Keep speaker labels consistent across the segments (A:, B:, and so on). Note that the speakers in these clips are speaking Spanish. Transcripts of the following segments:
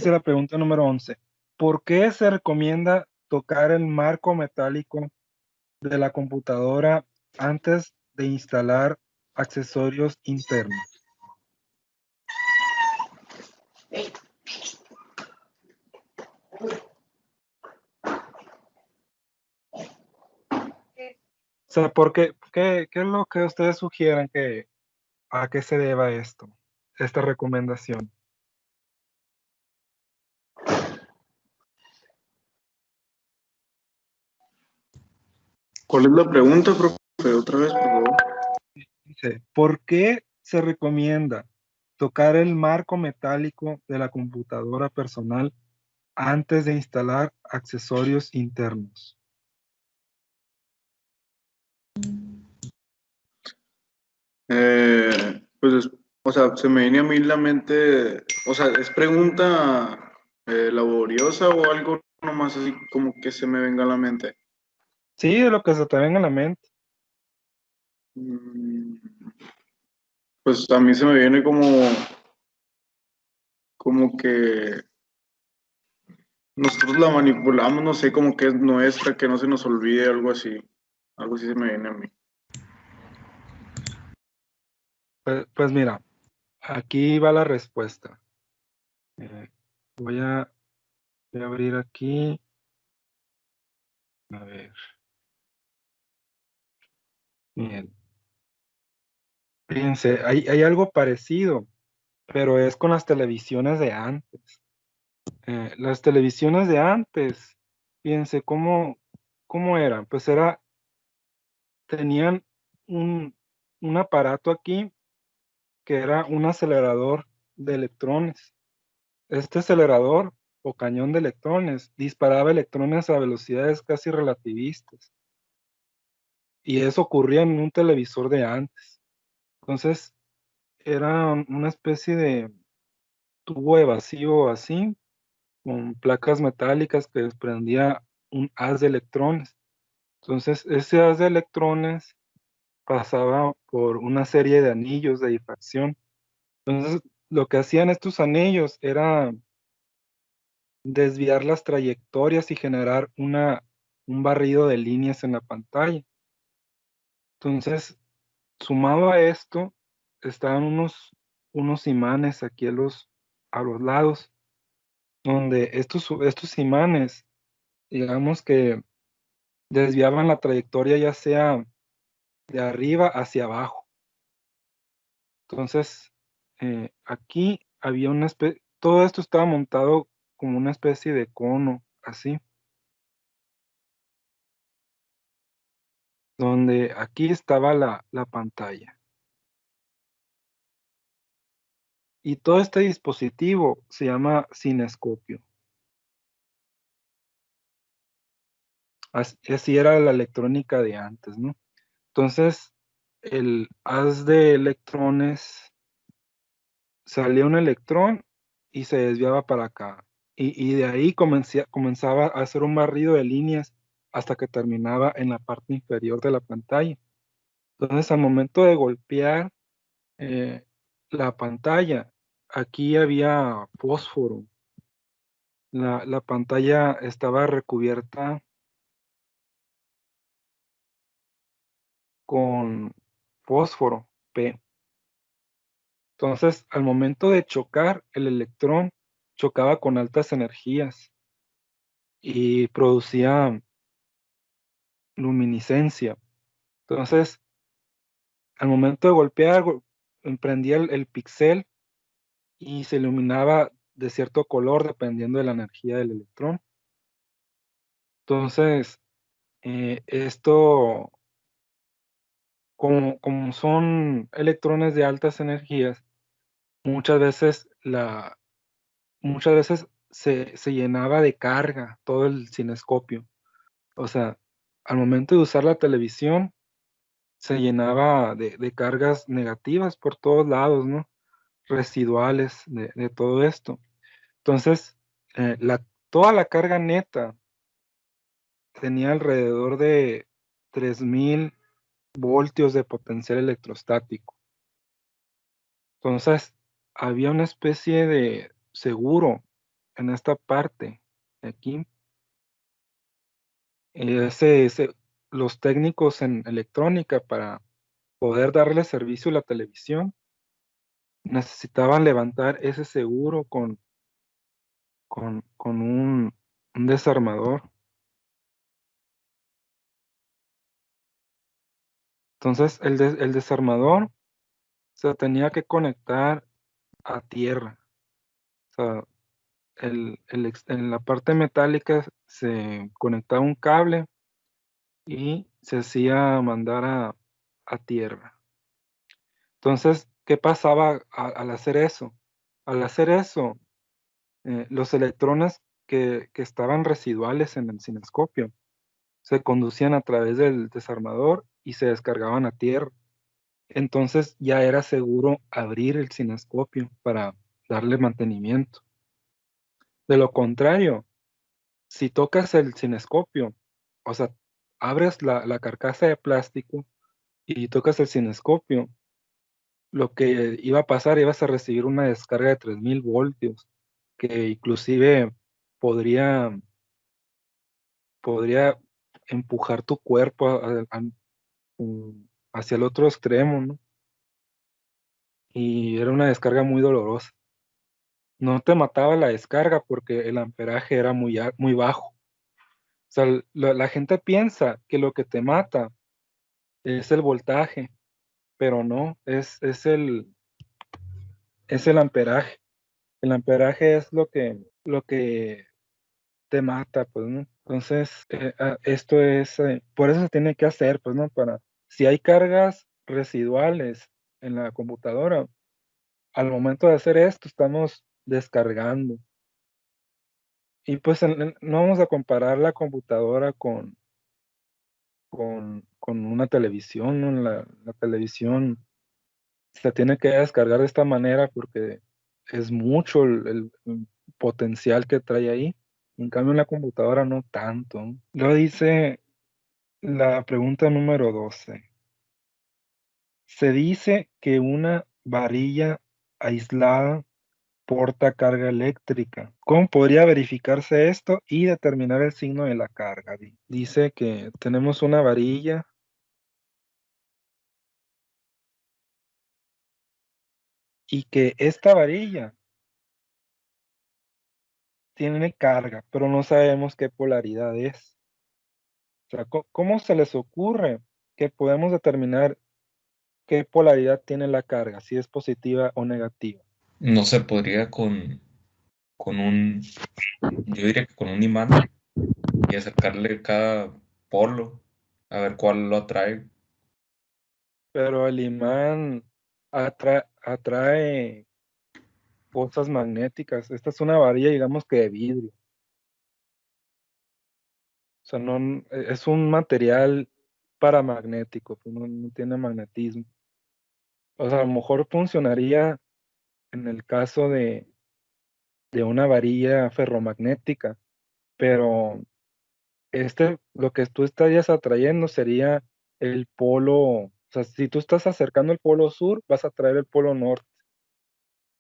A: dice la pregunta número 11. ¿Por qué se recomienda tocar el marco metálico de la computadora antes de instalar accesorios internos? O sea, ¿qué es lo que ustedes sugieren a qué se deba esto, esta recomendación?
B: ¿Cuál es la pregunta, profe? Otra vez, por favor.
A: Dice, ¿por qué se recomienda tocar el marco metálico de la computadora personal antes de instalar accesorios internos?
B: Pues, o sea, se me viene a mí la mente, o sea, ¿es pregunta laboriosa o algo nomás así como que se me venga a la mente?
A: Sí, de lo que se te venga a la mente.
B: Mm, Pues a mí se me viene como que nosotros la manipulamos, no sé, como que es nuestra, que no se nos olvide, algo así se me viene a mí.
A: Pues mira, aquí va la respuesta. Eh, voy a, voy a abrir aquí. A ver. Bien. Fíjense, hay algo parecido, pero es con las televisiones de antes. Las televisiones de antes, fíjense cómo eran. Pues tenían un, un aparato aquí que era un acelerador de electrones. Este acelerador o cañón de electrones disparaba electrones a velocidades casi relativistas. Y eso ocurría en un televisor de antes. Entonces, era una especie de tubo evasivo así, con placas metálicas que desprendía un haz de electrones. Entonces, ese haz de electrones pasaba por una serie de anillos de difracción. Entonces, lo que hacían estos anillos era desviar las trayectorias y generar un barrido de líneas en la pantalla. Entonces, sumado a esto, estaban unos imanes aquí a los lados, donde estos imanes, digamos que desviaban la trayectoria ya sea de arriba hacia abajo. Entonces, aquí había todo esto estaba montado como una especie de cono, así, donde aquí estaba la pantalla. Y todo este dispositivo se llama cinescopio. Así era la electrónica de antes, ¿no? Entonces, el haz de electrones, salía un electrón y se desviaba para acá. Y de ahí comenzaba a hacer un barrido de líneas hasta que terminaba en la parte inferior de la pantalla. Entonces, al momento de golpear eh, la pantalla, aquí había fósforo. La pantalla estaba recubierta con fósforo P. Entonces, al momento de chocar, el electrón chocaba con altas energías y producía luminiscencia. Entonces, al momento de golpear, prendía el píxel y se iluminaba de cierto color dependiendo de la energía del electrón. Entonces, esto, como son electrones de altas energías, muchas veces se llenaba de carga todo el cinescopio. O sea, al momento de usar la televisión, se llenaba de cargas negativas por todos lados, ¿no? Residuales de todo esto. Entonces, toda la carga neta tenía alrededor de 3000 voltios de potencial electrostático. Entonces, había una especie de seguro en esta parte de aquí, los técnicos en electrónica para poder darle servicio a la televisión necesitaban levantar ese seguro con un desarmador. Entonces, el desarmador se tenía que conectar a tierra. O sea, en la parte metálica se conectaba un cable y se hacía mandar a tierra. Entonces, ¿qué pasaba al hacer eso? Al hacer eso, los electrones que estaban residuales en el cinescopio se conducían a través del desarmador y se descargaban a tierra. Entonces ya era seguro abrir el cinescopio para darle mantenimiento. De lo contrario, si tocas el cinescopio, o sea, abres la carcasa de plástico y tocas el cinescopio, lo que iba a pasar, ibas a recibir una descarga de 3000 voltios, que inclusive podría, podría empujar tu cuerpo hacia el otro extremo, ¿no? Y era una descarga muy dolorosa. No te mataba la descarga porque el amperaje era muy bajo. O sea, la gente piensa que lo que te mata es el voltaje, pero no, es el amperaje. El amperaje es lo que te mata, pues, ¿no? Entonces, esto es, por eso se tiene que hacer, pues, ¿no? Si hay cargas residuales en la computadora, al momento de hacer esto, estamos descargando. Y pues no vamos a comparar la computadora con una televisión, ¿no? La televisión se tiene que descargar de esta manera porque es mucho el potencial que trae ahí. En cambio, en la computadora no tanto, ¿no? Luego dice la pregunta número 12. Se dice que una varilla aislada porta carga eléctrica. ¿Cómo podría verificarse esto y determinar el signo de la carga? Dice que tenemos una varilla y que esta varilla tiene carga, pero no sabemos qué polaridad es. O sea, ¿cómo se les ocurre que podemos determinar qué polaridad tiene la carga, si es positiva o negativa?
C: No se podría con yo diría que con un imán y acercarle cada polo a ver cuál lo atrae.
A: Pero el imán atrae cosas magnéticas. Esta es una varilla, digamos que de vidrio. O sea, no, es un material paramagnético, pues no tiene magnetismo. O sea, a lo mejor funcionaría en el caso de una varilla ferromagnética, pero lo que tú estarías atrayendo sería el polo, o sea, si tú estás acercando el polo sur, vas a atraer el polo norte,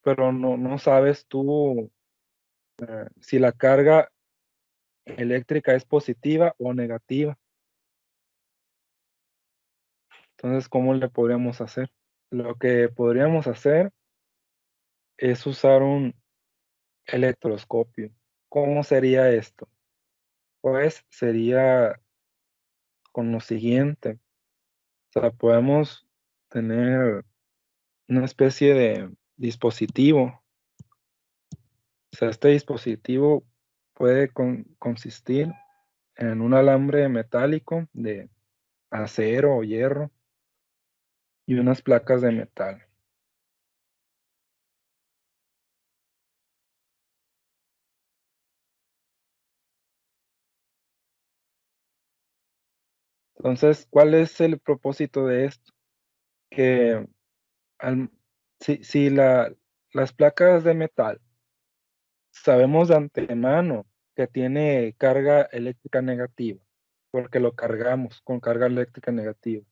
A: pero no sabes tú si la carga eléctrica es positiva o negativa. Entonces, ¿cómo le podríamos hacer? Lo que podríamos hacer es usar un electroscopio. ¿Cómo sería esto? Pues sería con lo siguiente. O sea, podemos tener una especie de dispositivo. O sea, este dispositivo puede consistir en un alambre metálico de acero o hierro y unas placas de metal. Entonces, ¿cuál es el propósito de esto? Que al- si las placas de metal sabemos de antemano que tiene carga eléctrica negativa, porque lo cargamos con carga eléctrica negativa,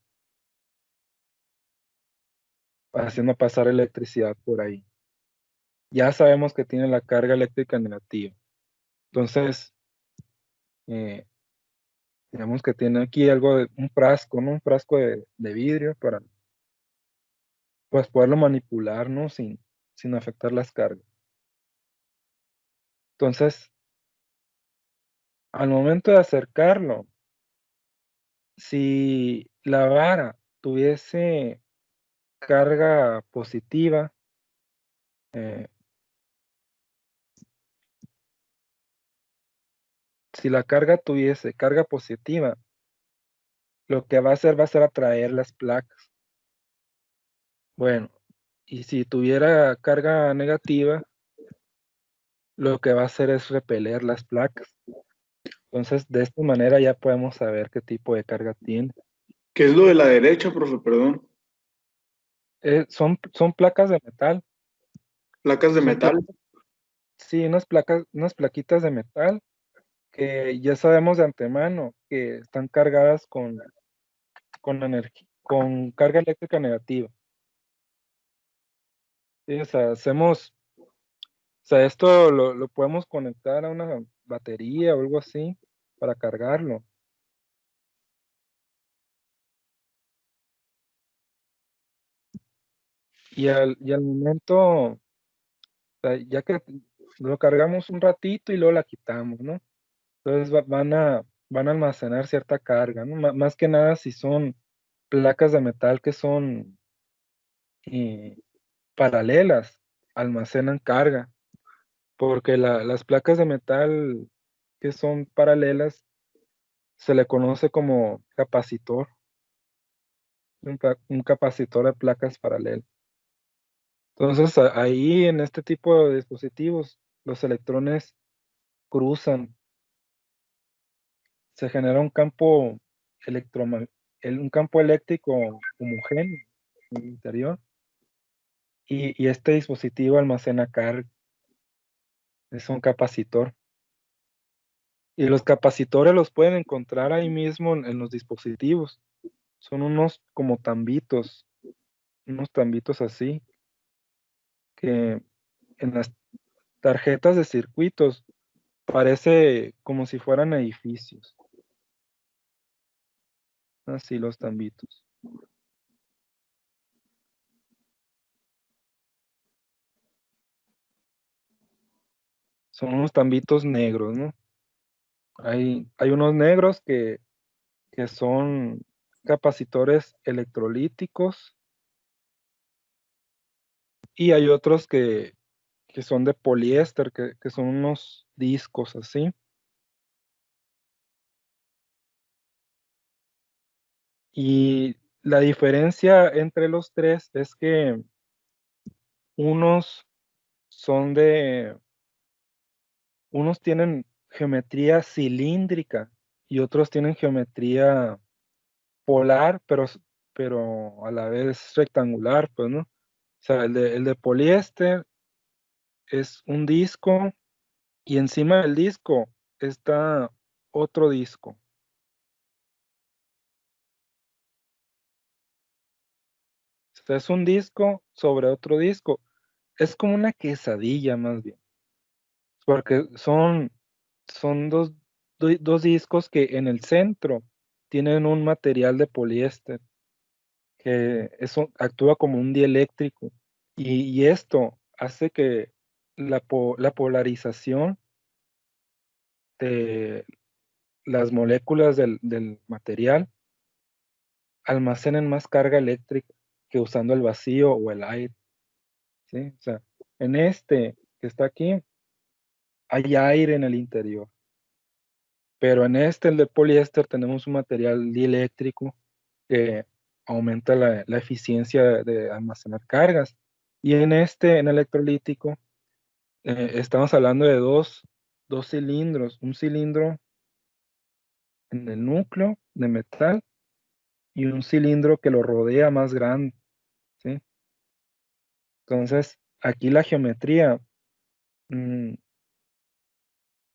A: haciendo pasar electricidad por ahí. ya sabemos que tiene la carga eléctrica negativa. Entonces, digamos que tiene aquí algo de un frasco, ¿no? Un frasco de vidrio para pues, poderlo manipular, ¿no? Sin afectar las cargas. Entonces, al momento de acercarlo, si la vara tuviese carga positiva, eh, si la carga tuviese carga positiva, lo que va a ser atraer las placas. Bueno, y si tuviera carga negativa, lo que va a hacer es repeler las placas. Entonces, de esta manera ya podemos saber qué tipo de carga tiene.
B: ¿Qué es lo de la derecha, profe? Perdón.
A: Son placas de metal.
B: Placas de
A: Son
B: metal.
A: sí, unas plaquitas de metal que ya sabemos de antemano que están cargadas con carga eléctrica negativa. Sí, o sea, esto lo podemos conectar a una batería o algo así para cargarlo. Y al momento, o sea, ya que lo cargamos un ratito y luego la quitamos, ¿no? Entonces van a almacenar cierta carga, ¿no? Más que nada si son placas de metal que son eh, paralelas, almacenan carga, porque las placas de metal que son paralelas se le conoce como capacitor, un capacitor de placas paralelas. Entonces ahí en este tipo de dispositivos los electrones cruzan, se genera un campo eléctrico homogéneo en el interior y este dispositivo almacena carga, es un capacitor. Y los capacitores los pueden encontrar ahí mismo en los dispositivos. Son unos como tambitos, unos tambitos así, que en las tarjetas de circuitos parece como si fueran edificios. Así los tambitos. Son unos tambitos negros, ¿no? Hay unos negros que son capacitores electrolíticos y hay otros que son de poliéster, que son unos discos así. Y la diferencia entre los tres es que unos son unos tienen geometría cilíndrica y otros tienen geometría polar, pero a la vez rectangular, pues, ¿no? O sea, el de poliéster es un disco y encima del disco está otro disco. O sea, es un disco sobre otro disco. Es como una quesadilla más bien, porque son dos discos que en el centro tienen un material de poliéster que eso actúa como un dieléctrico y esto hace que la polarización de las moléculas del material almacenen más carga eléctrica que usando el vacío o el aire, ¿sí? O sea, en este que está aquí hay aire en el interior, pero en el de poliéster, tenemos un material dieléctrico que aumenta la eficiencia de almacenar cargas. Y en electrolítico, estamos hablando de dos cilindros, un cilindro en el núcleo de metal y un cilindro que lo rodea más grande, ¿sí? Entonces, aquí la geometría mm,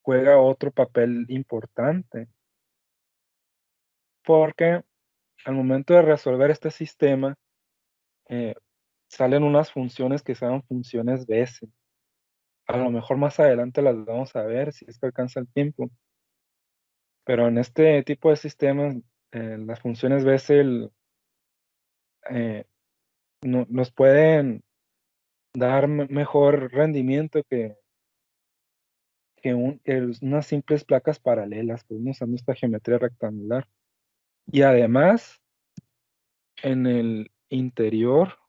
A: juega otro papel importante, porque al momento de resolver este sistema, eh, salen unas funciones que se llaman funciones Bessel. A lo mejor más adelante las vamos a ver si es que alcanza el tiempo. Pero en este tipo de sistemas, las funciones Bessel nos pueden dar mejor rendimiento que unas simples placas paralelas, pues usando esta geometría rectangular. Y además, en el interior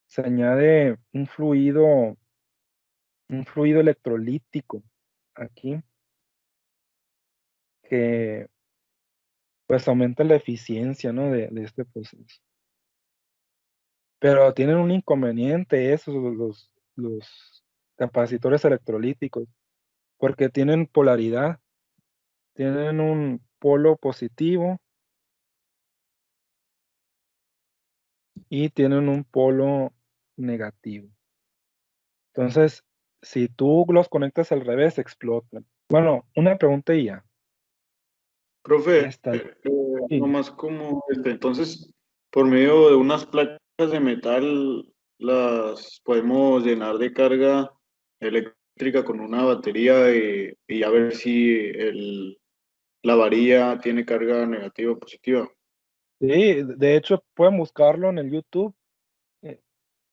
A: se añade un fluido electrolítico aquí que pues aumenta la eficiencia, ¿no? de este proceso. Pero tienen un inconveniente esos, los capacitores electrolíticos, porque tienen polaridad, tienen un polo positivo y tienen un polo negativo. Entonces, si tú los conectas al revés, explotan. Bueno, una pregunta y ya.
B: Profe,
A: Sí.
B: nomás como, entonces, por medio de unas placas de metal, las podemos llenar de carga eléctrica con una batería y a ver si la varilla tiene carga negativa o positiva.
A: Sí, de hecho pueden buscarlo en el YouTube, eh,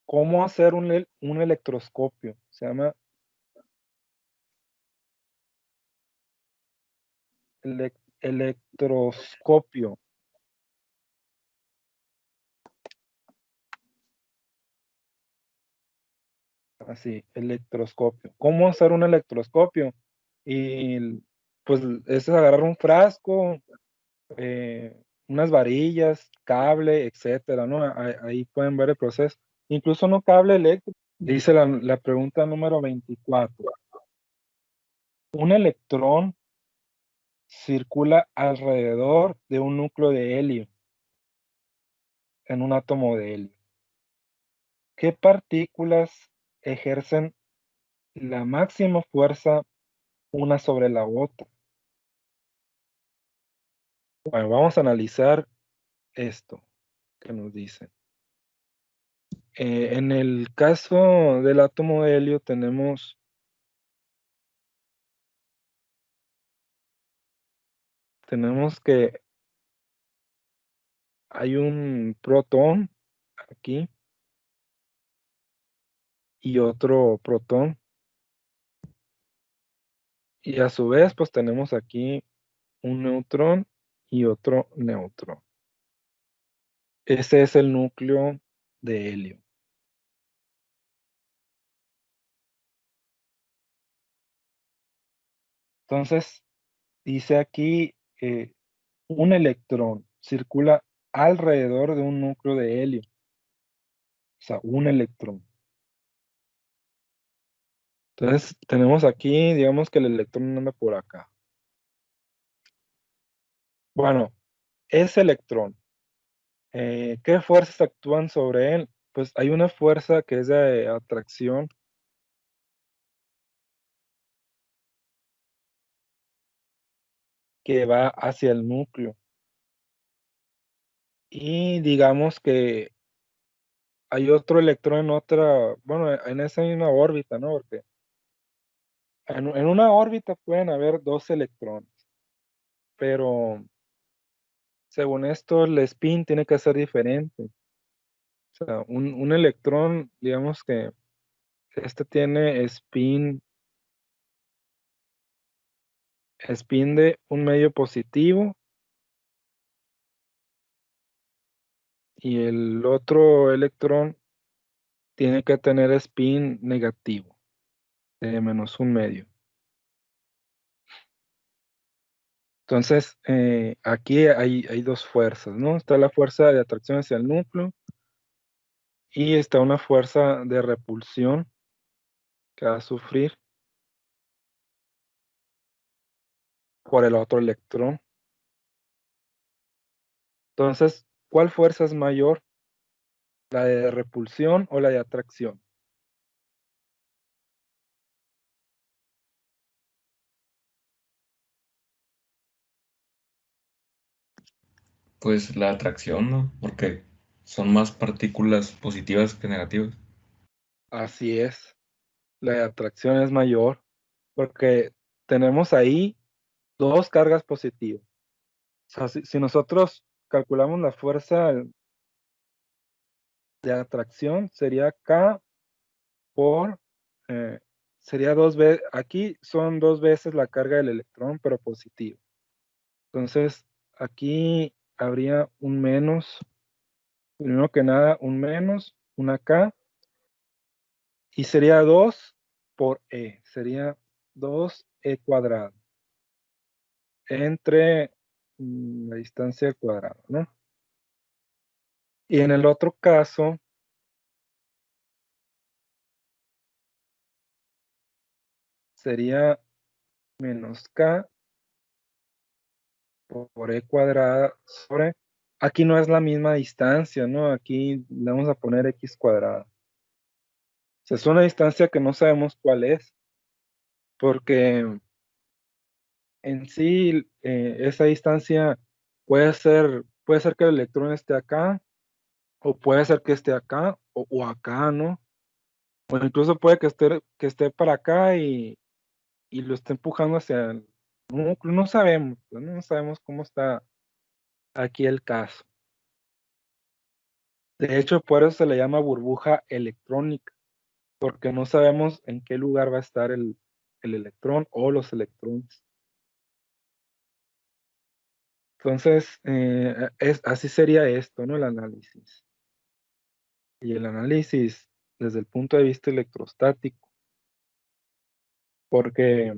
A: cómo hacer un electroscopio. Se llama electroscopio. Así, electroscopio. ¿Cómo hacer un electroscopio? Y pues es agarrar un frasco, unas varillas, cable, etcétera, ¿no? Ahí pueden ver el proceso. Incluso no cable eléctrico. Dice la pregunta número 24. Un electrón circula alrededor de un núcleo de helio en un átomo de helio. ¿Qué partículas ejercen la máxima fuerza una sobre la otra? Bueno, vamos a analizar esto que nos dice. En el caso del átomo de helio tenemos que hay un protón aquí y otro protón. Y a su vez, pues tenemos aquí un neutrón y otro neutrón. Ese es el núcleo de helio. Entonces, dice aquí, un electrón circula alrededor de un núcleo de helio. O sea, un electrón. Entonces, tenemos aquí, digamos que el electrón anda por acá. Bueno, ese electrón, ¿qué fuerzas actúan sobre él? Pues hay una fuerza que es de atracción que va hacia el núcleo. Y digamos que hay otro electrón en otra, bueno, en esa misma órbita, ¿no? Porque en una órbita pueden haber dos electrones, pero según esto el spin tiene que ser diferente. O sea, un electrón, digamos que este tiene spin de un medio positivo y el otro electrón tiene que tener spin negativo, de menos un medio. Entonces, aquí hay dos fuerzas, ¿no? Está la fuerza de atracción hacia el núcleo y está una fuerza de repulsión que va a sufrir por el otro electrón. Entonces, ¿cuál fuerza es mayor? ¿La de repulsión o la de atracción?
C: Pues la atracción, ¿no? Porque son más partículas positivas que negativas.
A: Así es. la atracción es mayor porque tenemos ahí dos cargas positivas. O sea, si nosotros calculamos la fuerza de atracción, sería K por, eh, sería dos veces, aquí son dos veces la carga del electrón, pero positiva. Entonces, aquí habría un menos, primero que nada, un menos, una K, y sería 2 por E, sería 2E cuadrado, entre la distancia al cuadrado, ¿no? Y en el otro caso, sería menos K por E cuadrada sobre, aquí no es la misma distancia, ¿no? Aquí le vamos a poner X cuadrada. O sea, es una distancia que no sabemos cuál es, porque en sí esa distancia puede ser que el electrón esté acá, o puede ser que esté acá, o acá, ¿no? O incluso puede que esté para acá y lo esté empujando hacia el... No, no sabemos, no sabemos cómo está aquí el caso. De hecho, por eso se le llama burbuja electrónica, porque no sabemos en qué lugar va a estar el electrón o los electrones. Entonces, así sería esto, ¿no? El análisis. Y el análisis desde el punto de vista electrostático, porque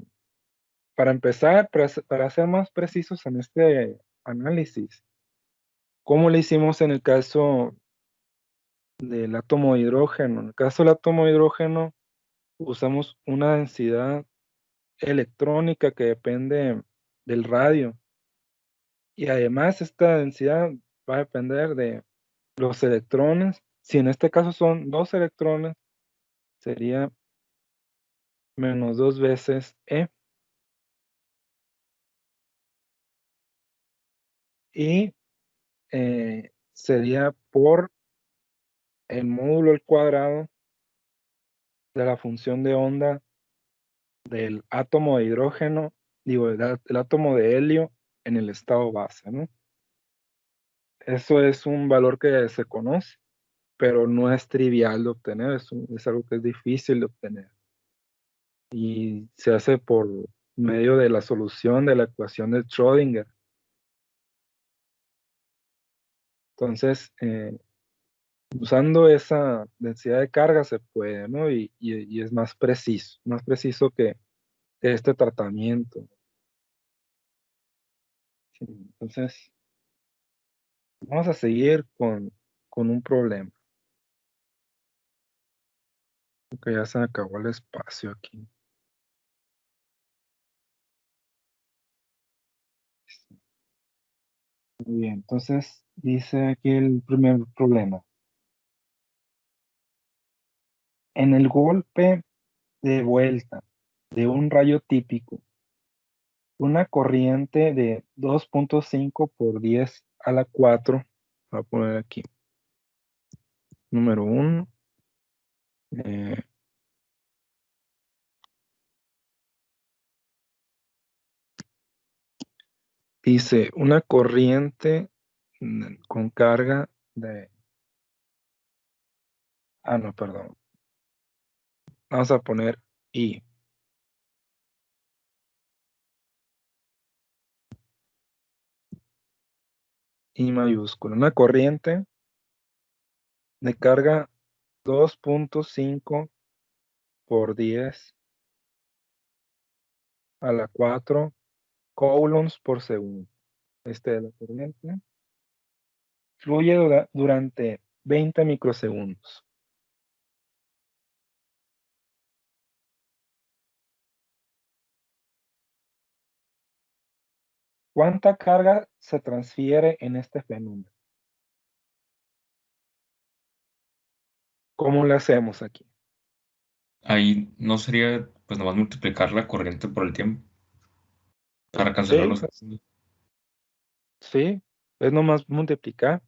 A: para empezar, para ser más precisos en este análisis, ¿cómo le hicimos en el caso del átomo de hidrógeno? En el caso del átomo de hidrógeno, usamos una densidad electrónica que depende del radio. Y además esta densidad va a depender de los electrones. Si en este caso son dos electrones, sería menos dos veces E. Y sería por el módulo al cuadrado de la función de onda del átomo de hidrógeno, digo, el átomo de helio en el estado base, ¿no? Eso es un valor que se conoce, pero no es trivial de obtener, es algo que es difícil de obtener. Y se hace por medio de la solución de la ecuación de Schrödinger. Entonces, usando esa densidad de carga se puede, ¿no? Y es más preciso que este tratamiento. Sí, entonces, vamos a seguir con un problema, porque ya se me acabó el espacio aquí. Muy bien, entonces dice aquí el primer problema. En el golpe de vuelta de un rayo típico, una corriente de 2.5 por 10 a la 4, voy a poner aquí, número 1, dice una corriente con carga de, no, perdón, vamos a poner I mayúscula, una corriente de carga 2.5 por 10 a la 4 coulombs por segundo. Este de la corriente fluye durante 20 microsegundos. ¿Cuánta carga se transfiere en este fenómeno? ¿Cómo lo hacemos aquí?
C: Ahí no sería, pues nomás multiplicar la corriente por el tiempo para cancelar
A: Sí,
C: los segundos.
A: sí, es nomás multiplicar,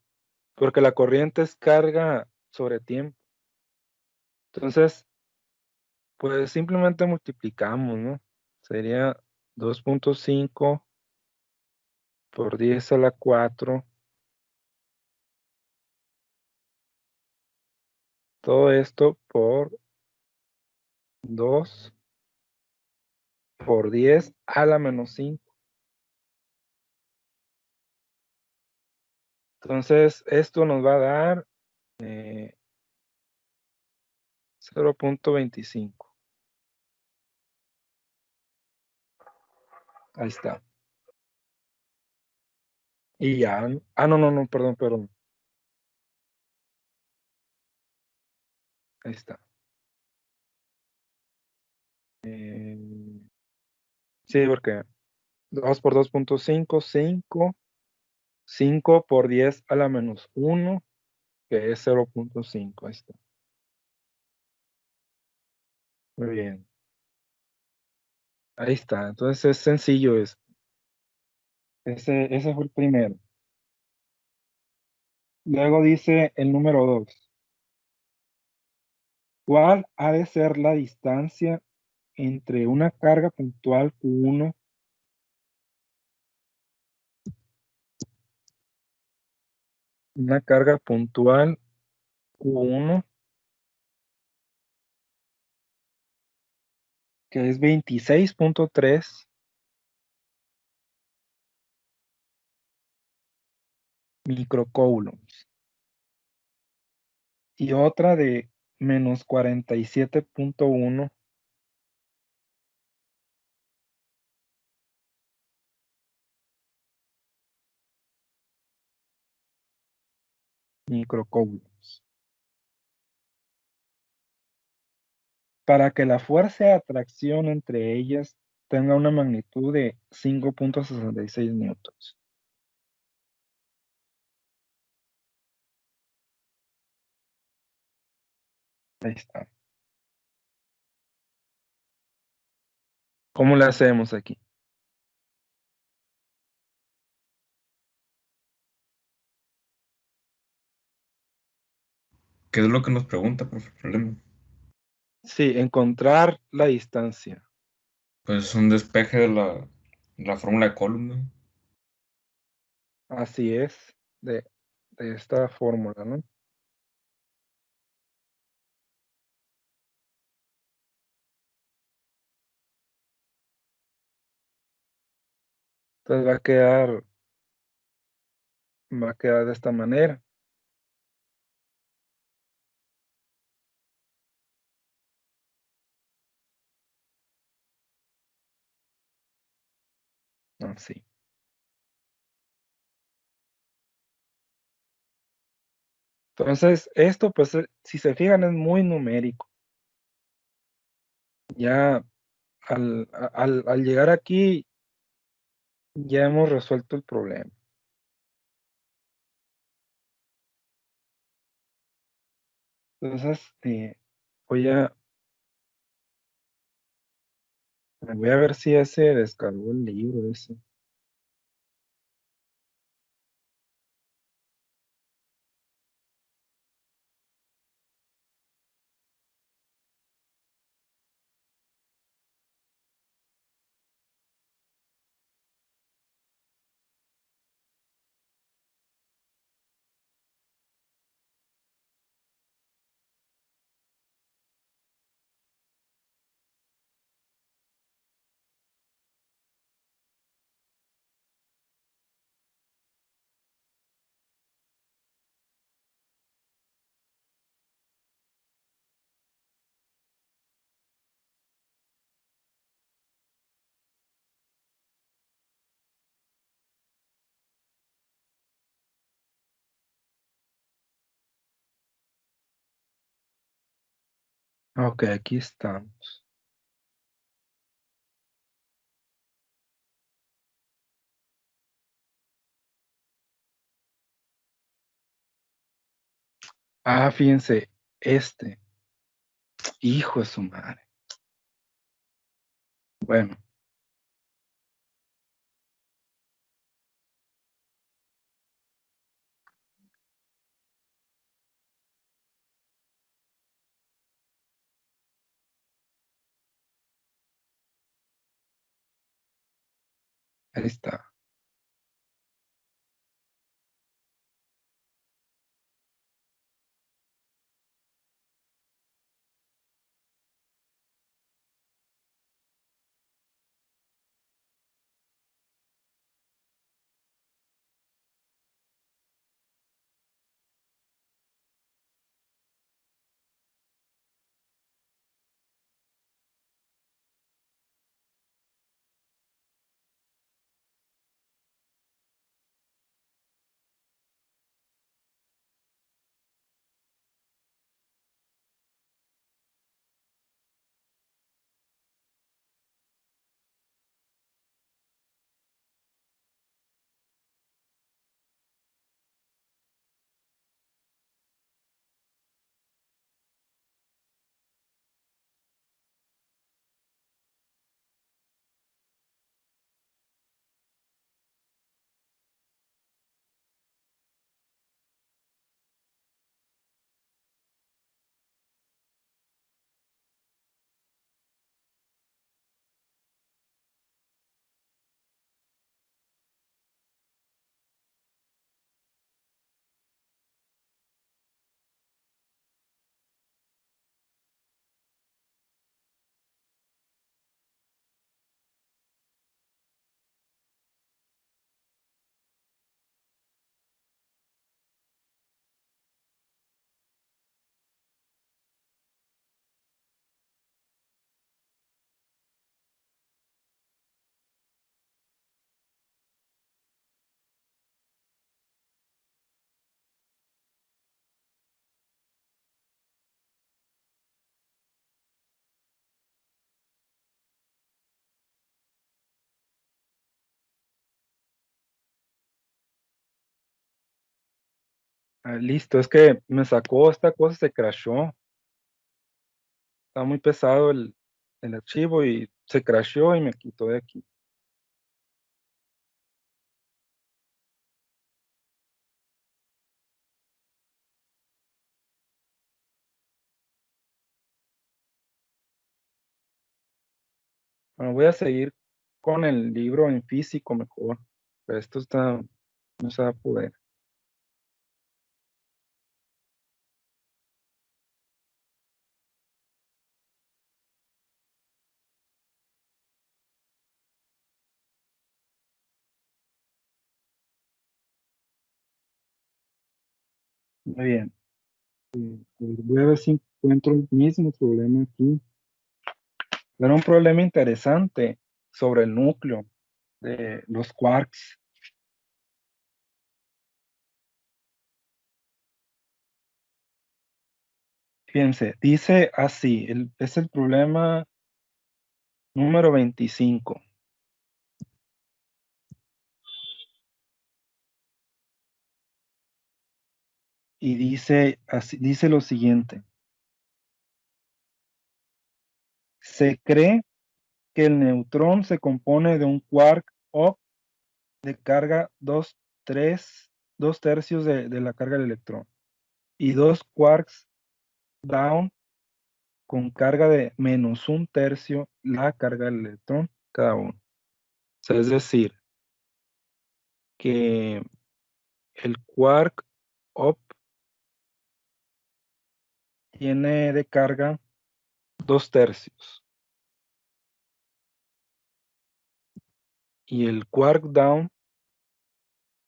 A: porque la corriente es carga sobre tiempo. Entonces, Pues simplemente multiplicamos, ¿no? Sería 2.5 por 10 a la 4. Todo esto por 2 por 10 a la menos 5. Entonces, esto nos va a dar 0.25. Ahí está. Y ya. No, perdón. Ahí está. Sí, porque 2 por 2.5, 5. 5 por 10 a la menos 1, que es 0.5. Ahí está. Muy bien. Ahí está. Entonces es sencillo eso. Ese fue el primero. Luego dice el número 2. ¿Cuál ha de ser la distancia entre una carga puntual Q1, una carga puntual Q1, que es 26.3 microcoulombs, y otra de menos 47.1 microcoulombs? Para que la fuerza de atracción entre ellas tenga una magnitud de 5.66 newtons. Ahí está. ¿Cómo le hacemos aquí?
C: ¿Qué es lo que nos pregunta, profe? Problema.
A: Sí, encontrar la distancia.
C: Pues es un despeje de la fórmula de Coulomb, ¿no?
A: Así es, de esta fórmula, ¿no? Entonces va a quedar de esta manera. Así. Entonces, esto, pues, si se fijan, es muy numérico. Ya al llegar aquí, ya hemos resuelto el problema. Entonces, voy a ver si ese descargó el libro ese. Ok, aquí estamos. Fíjense, hijo de su madre. Bueno, Ahí está. Listo, es que me sacó esta cosa, se crashó. Está muy pesado el archivo y se crashó y me quitó de aquí. Bueno, voy a seguir con el libro en físico mejor. Pero esto no se va a poder. Muy bien. Voy a ver si encuentro el mismo problema aquí. Era un problema interesante sobre el núcleo de los quarks. Fíjense, dice así, es el problema número 25. Y dice así, dice lo siguiente. Se cree que el neutrón se compone de un quark up de carga 2 tercios de la carga del electrón y dos quarks down con carga de -1/3 la carga del electrón cada uno. O sea, es decir, que el quark up tiene de carga 2 tercios y el quark down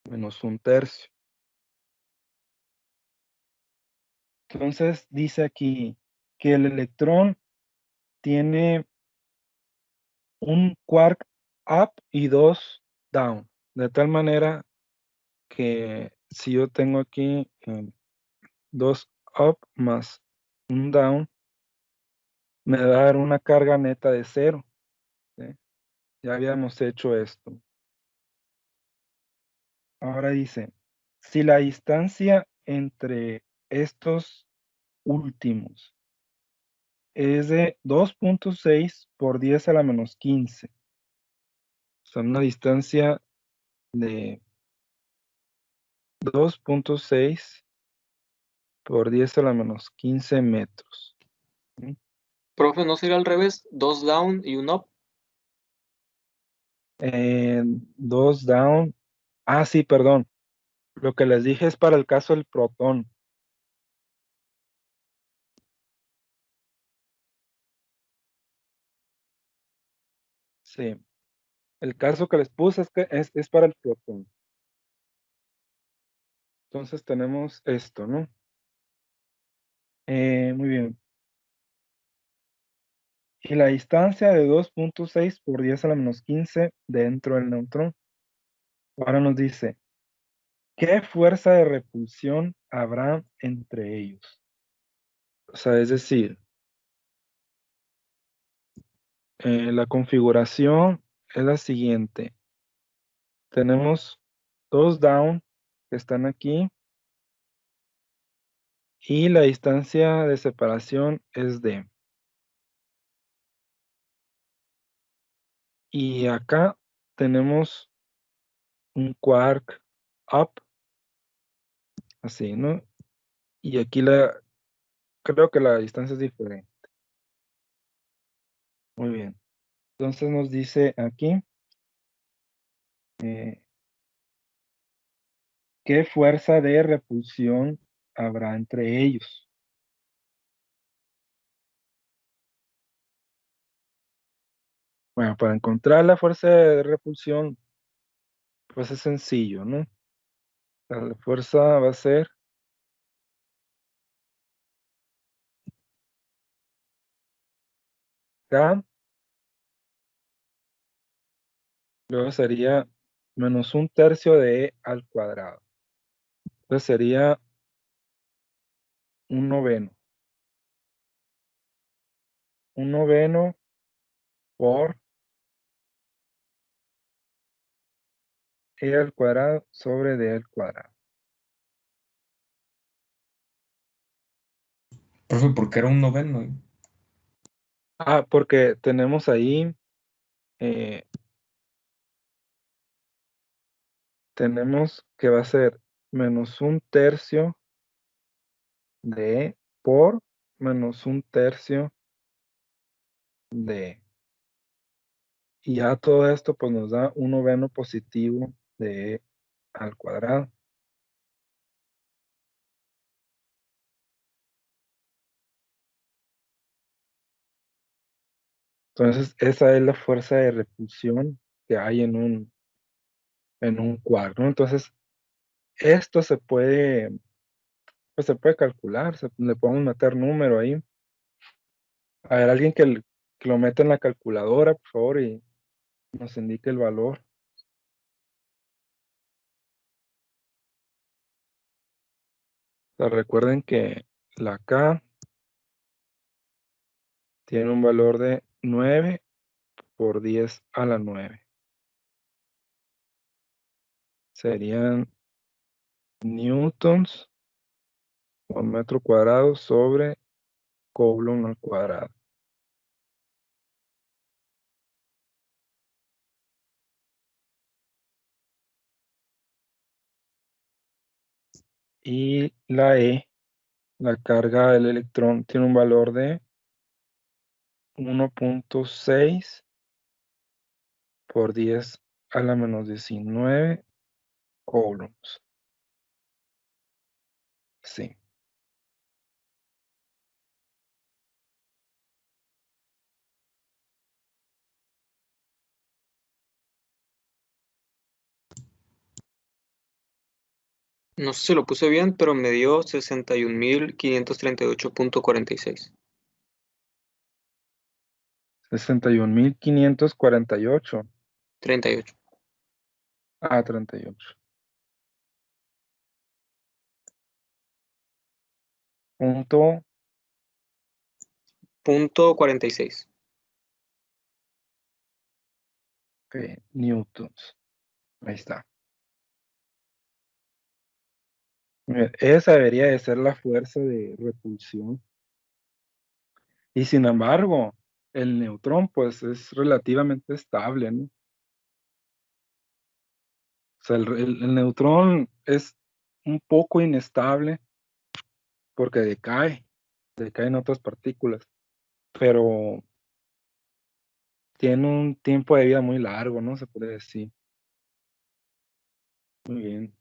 A: -1/3. Entonces dice aquí que el electrón tiene un quark up y dos down, de tal manera que si yo tengo aquí dos up más un down, me va a dar una carga neta de 0. ¿Sí? Ya habíamos hecho esto. Ahora dice, si la distancia entre estos últimos es de 2.6 por 10 a la menos 15, o sea, una distancia de 2.6 por 10 a la menos 15 metros. ¿Sí?
D: Profe, ¿no sería al revés? ¿Dos down y un up?
A: 2 down. Ah, sí, perdón. Lo que les dije es para el caso del protón. Sí. El caso que les puse es que es para el protón. Entonces tenemos esto, ¿no? Muy bien. Y la distancia de 2.6 por 10 a la menos 15 dentro del neutrón. Ahora nos dice, ¿qué fuerza de repulsión habrá entre ellos? O sea, es decir, la configuración es la siguiente. Tenemos 2 down que están aquí y la distancia de separación es D. Y acá tenemos un quark up, así, ¿no? Y aquí creo que la distancia es diferente. Muy bien. Entonces nos dice aquí, eh, ¿qué fuerza de repulsión habrá entre ellos? Bueno, para encontrar la fuerza de repulsión, pues es sencillo, ¿no? La fuerza va a ser K, luego sería menos 1/3 de E al cuadrado. Entonces sería 1/9. 1/9 por E al cuadrado sobre D al cuadrado.
C: Profe, ¿por qué era un noveno?
A: Ah, porque tenemos ahí, eh, tenemos que va a ser menos 1/3 de E por menos 1/3 de E. Y ya todo esto pues nos da 1/9 positivo de E al cuadrado. Entonces esa es la fuerza de repulsión que hay en un quark, ¿no? Entonces esto pues se puede calcular, le podemos meter número ahí. A ver, alguien que lo meta en la calculadora, por favor, y nos indique el valor. O sea, recuerden que la K tiene un valor de 9 por 10 a la 9. Serían newtons por metro cuadrado sobre coulomb al cuadrado. Y la E, la carga del electrón, tiene un valor de 1.6 por 10 a la menos 19 coulombs. Sí.
D: No sé si lo puse bien, pero me dio 61.538.46.
A: 61.548.
D: 38.
A: Ah, 38.
D: Punto 46.
A: Newtons. Ahí está. Esa debería de ser la fuerza de repulsión. Y sin embargo, el neutrón pues es relativamente estable, ¿no? O sea, el neutrón es un poco inestable porque decae en otras partículas, pero tiene un tiempo de vida muy largo, ¿no? Se puede decir. Muy bien.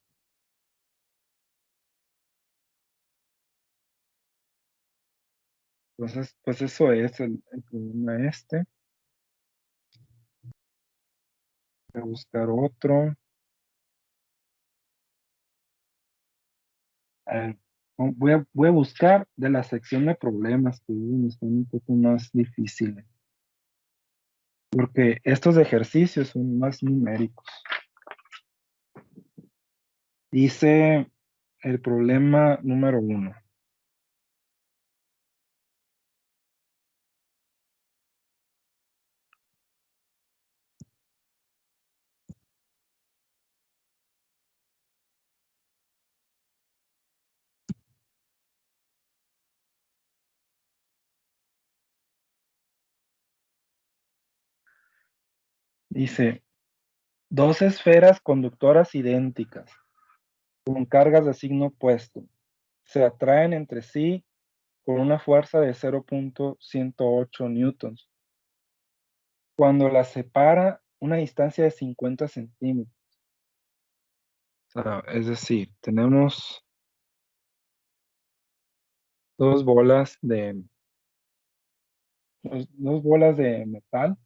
A: Entonces, pues eso es el problema este. Voy a buscar otro. A ver, voy a buscar de la sección de problemas que están un poco más difíciles. Porque estos ejercicios son más numéricos. Dice el problema número 1. Dice, dos esferas conductoras idénticas con cargas de signo opuesto se atraen entre sí con una fuerza de 0.108 newtons. Cuando las separa una distancia de 50 centímetros. O sea, es decir, tenemos dos bolas de metal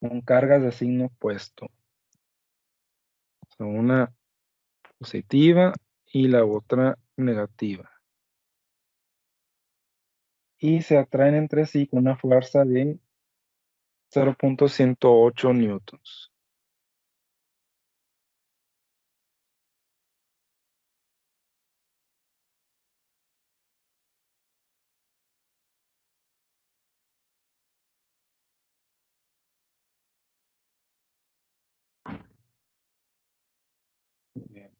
A: con cargas de signo opuesto. O sea, una positiva y la otra negativa. Y se atraen entre sí con una fuerza de 0.108 newtons. Bien.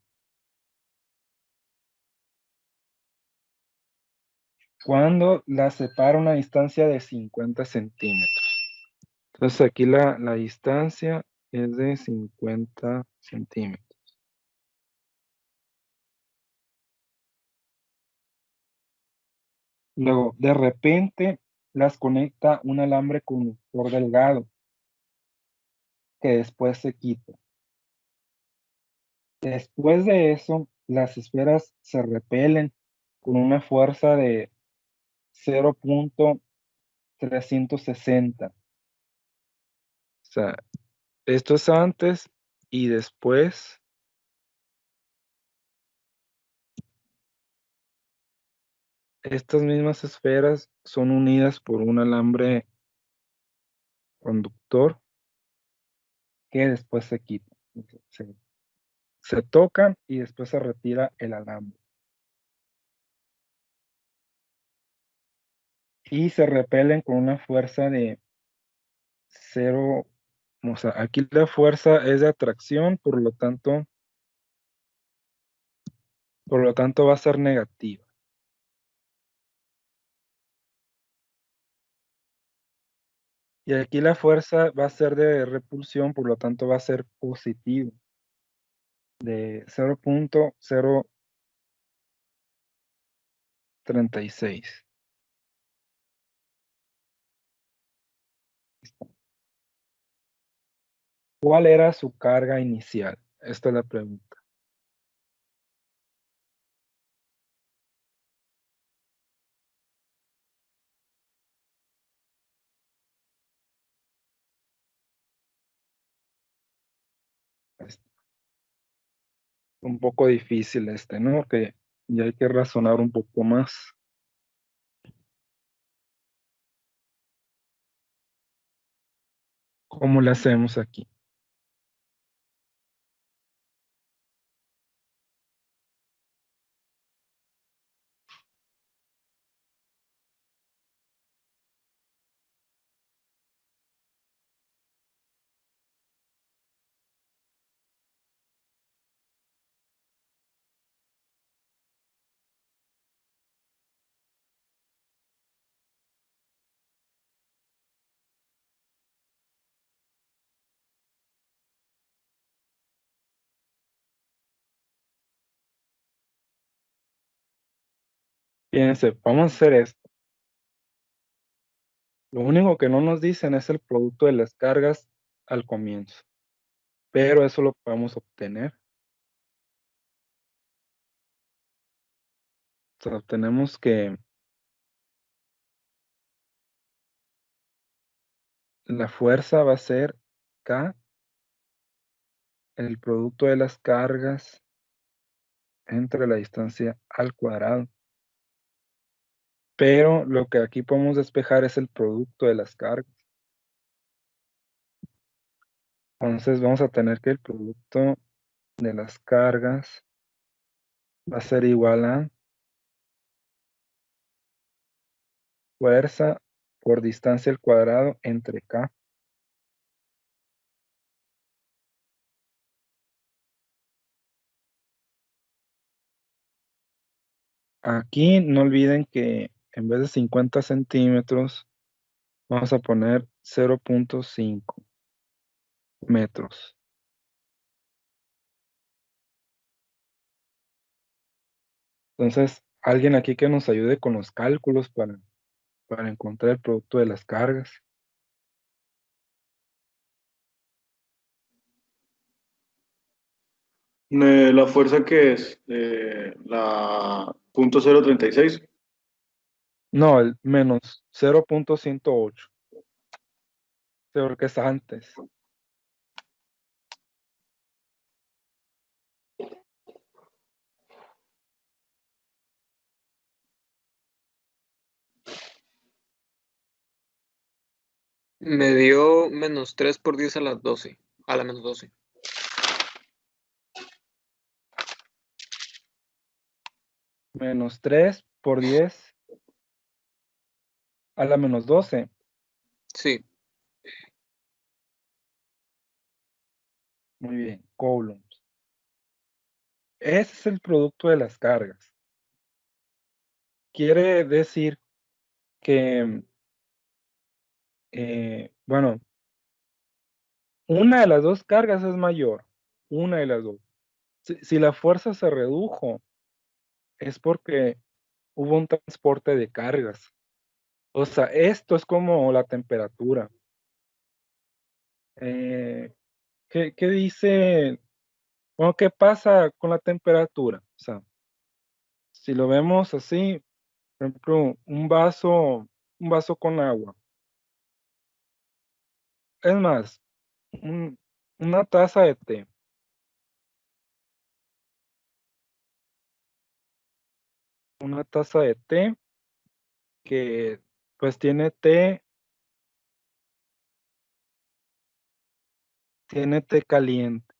A: Cuando la separa una distancia de 50 centímetros. Entonces aquí la distancia es de 50 centímetros. Luego, de repente, las conecta un alambre conductor delgado que después se quita. Después de eso, las esferas se repelen con una fuerza de 0.360. O sea, esto es antes y después. Estas mismas esferas son unidas por un alambre conductor que después se quita. Se tocan y después se retira el alambre. Y se repelen con una fuerza de 0. O sea, aquí la fuerza es de atracción, por lo tanto va a ser negativa. Y aquí la fuerza va a ser de repulsión, por lo tanto va a ser positivo, de 0.036. ¿Cuál era su carga inicial? Esta es la pregunta. Un poco difícil ¿no? Que ya hay que razonar un poco más. ¿Cómo le hacemos aquí? Fíjense, vamos a hacer esto. Lo único que no nos dicen es el producto de las cargas al comienzo, pero eso lo podemos obtener. O sea, tenemos que la fuerza va a ser K, el producto de las cargas entre la distancia al cuadrado. Pero lo que aquí podemos despejar es el producto de las cargas. Entonces vamos a tener que el producto de las cargas va a ser igual a fuerza por distancia al cuadrado entre K. Aquí no olviden que en vez de 50 centímetros vamos a poner 0.5 metros. Entonces, alguien aquí que nos ayude con los cálculos para encontrar el producto de las cargas.
B: La fuerza que es la .036.
A: No, el menos 0.108. Porque es antes.
D: Me dio menos 3 por 10 a las 12. A la menos 12.
A: Menos 3 por 10 a la menos 12.
D: Sí.
A: Muy bien, coulombs. Ese es el producto de las cargas. Quiere decir que, bueno, una de las dos cargas es mayor. Una de las dos. Si la fuerza se redujo, es porque hubo un transporte de cargas. O sea, esto es como la temperatura. ¿Qué dice? Bueno, ¿qué pasa con la temperatura? O sea, si lo vemos así, por ejemplo, un vaso con agua. Es más, una taza de té. Una taza de té que pues tiene té caliente.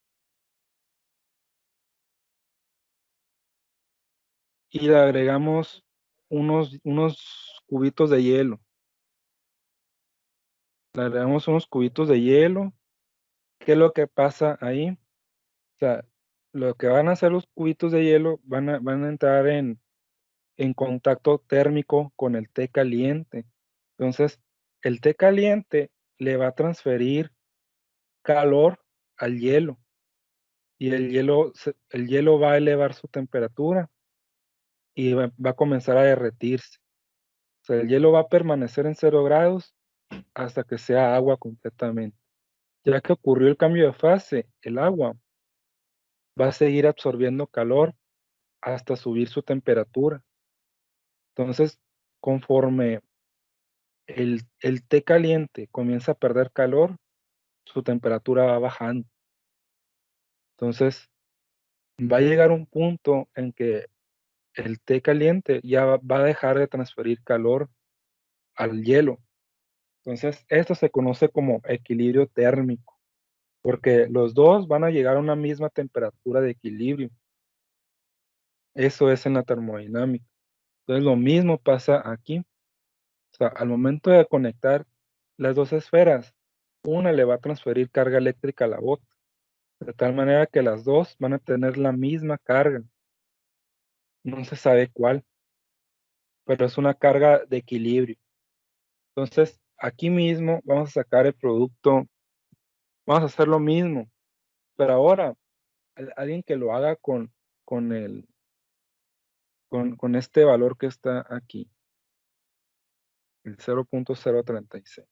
A: Y le agregamos unos cubitos de hielo. Le agregamos unos cubitos de hielo. ¿Qué es lo que pasa ahí? O sea, lo que van a hacer los cubitos de hielo van a entrar en contacto térmico con el té caliente. Entonces, el té caliente le va a transferir calor al hielo y el hielo va a elevar su temperatura y va a comenzar a derretirse. O sea, el hielo va a permanecer en 0 grados hasta que sea agua completamente. Ya que ocurrió el cambio de fase, el agua va a seguir absorbiendo calor hasta subir su temperatura. Entonces, conforme el té caliente comienza a perder calor, su temperatura va bajando. Entonces, va a llegar un punto en que el té caliente ya va a dejar de transferir calor al hielo. Entonces, esto se conoce como equilibrio térmico, porque los dos van a llegar a una misma temperatura de equilibrio. Eso es en la termodinámica. Entonces, lo mismo pasa aquí. O sea, al momento de conectar las dos esferas, una le va a transferir carga eléctrica a la otra, de tal manera que las dos van a tener la misma carga. No se sabe cuál, pero es una carga de equilibrio. Entonces, aquí mismo vamos a sacar el producto, vamos a hacer lo mismo, pero ahora alguien que lo haga con con este valor que está aquí. el 0.036.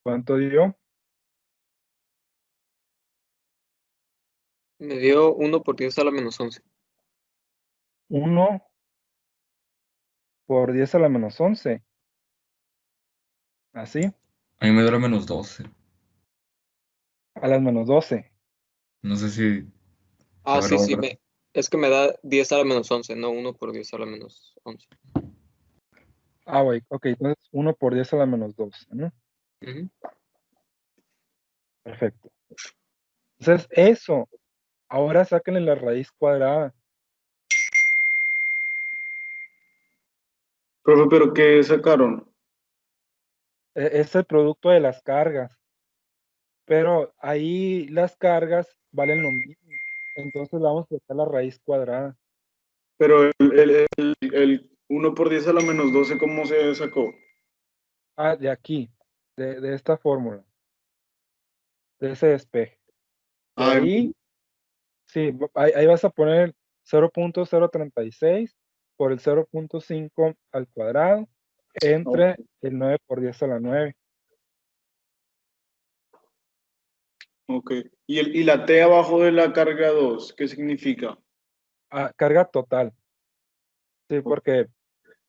A: ¿Cuánto dio?
D: Me dio 1 por 10 a la menos 11.
A: 1 por 10 a la menos 11. Así,
C: A mí me dio la menos 12.
A: a las menos 12.
C: No sé si. A
D: Ah,
C: ver,
D: sí, sí,
C: otra.
D: es que me da 10 a la menos 11, no 1 por 10 a la menos 11.
A: Ah, güey, ok, entonces 1 por 10 a la menos 12, ¿no?
D: Ujú.
A: Perfecto. Entonces, eso, ahora sáquenle la raíz cuadrada.
B: Profe, ¿pero qué sacaron?
A: Es el producto de las cargas, pero ahí las cargas valen lo mismo. Entonces vamos a sacar la raíz cuadrada.
B: Pero el 1 por 10 a la menos 12, ¿cómo se sacó?
A: Ah, de aquí, de esta fórmula, de ese despeje. De
B: Ah,
A: ahí, sí, ahí vas a poner 0.036 por el 0.5 al cuadrado entre el 9 por 10 a la 9.
B: ok. ¿Y la T abajo de la carga 2, qué significa?
A: Ah, carga total. Sí, porque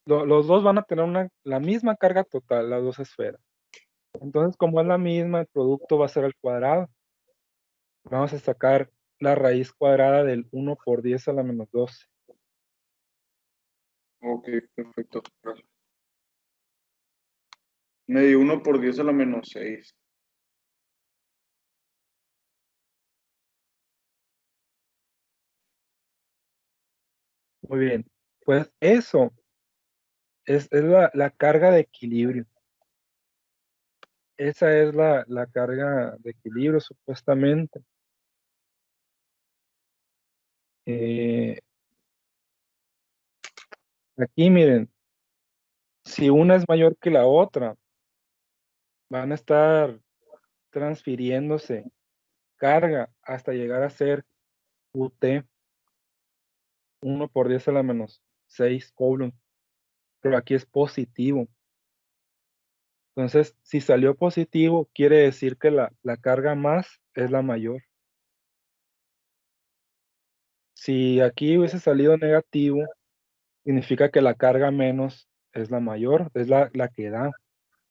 A: los dos van a tener la misma carga total, las dos esferas. Entonces, como es la misma, el producto va a ser al cuadrado. Vamos a sacar la raíz cuadrada del 1 por 10 a la menos 12.
B: Ok, perfecto. Gracias. Me dio 1 por 10 a la menos 6.
A: Muy bien. Pues eso es la carga de equilibrio. Esa es la carga de equilibrio, supuestamente. Eh, Aquí miren, si una es mayor que la otra, van a estar transfiriéndose carga hasta llegar a ser UT, 1 por 10 a la menos 6 coulomb. Pero aquí es positivo. Entonces, si salió positivo, quiere decir que la carga más es la mayor. Si aquí hubiese salido negativo, significa que la carga menos es la mayor, es la que da.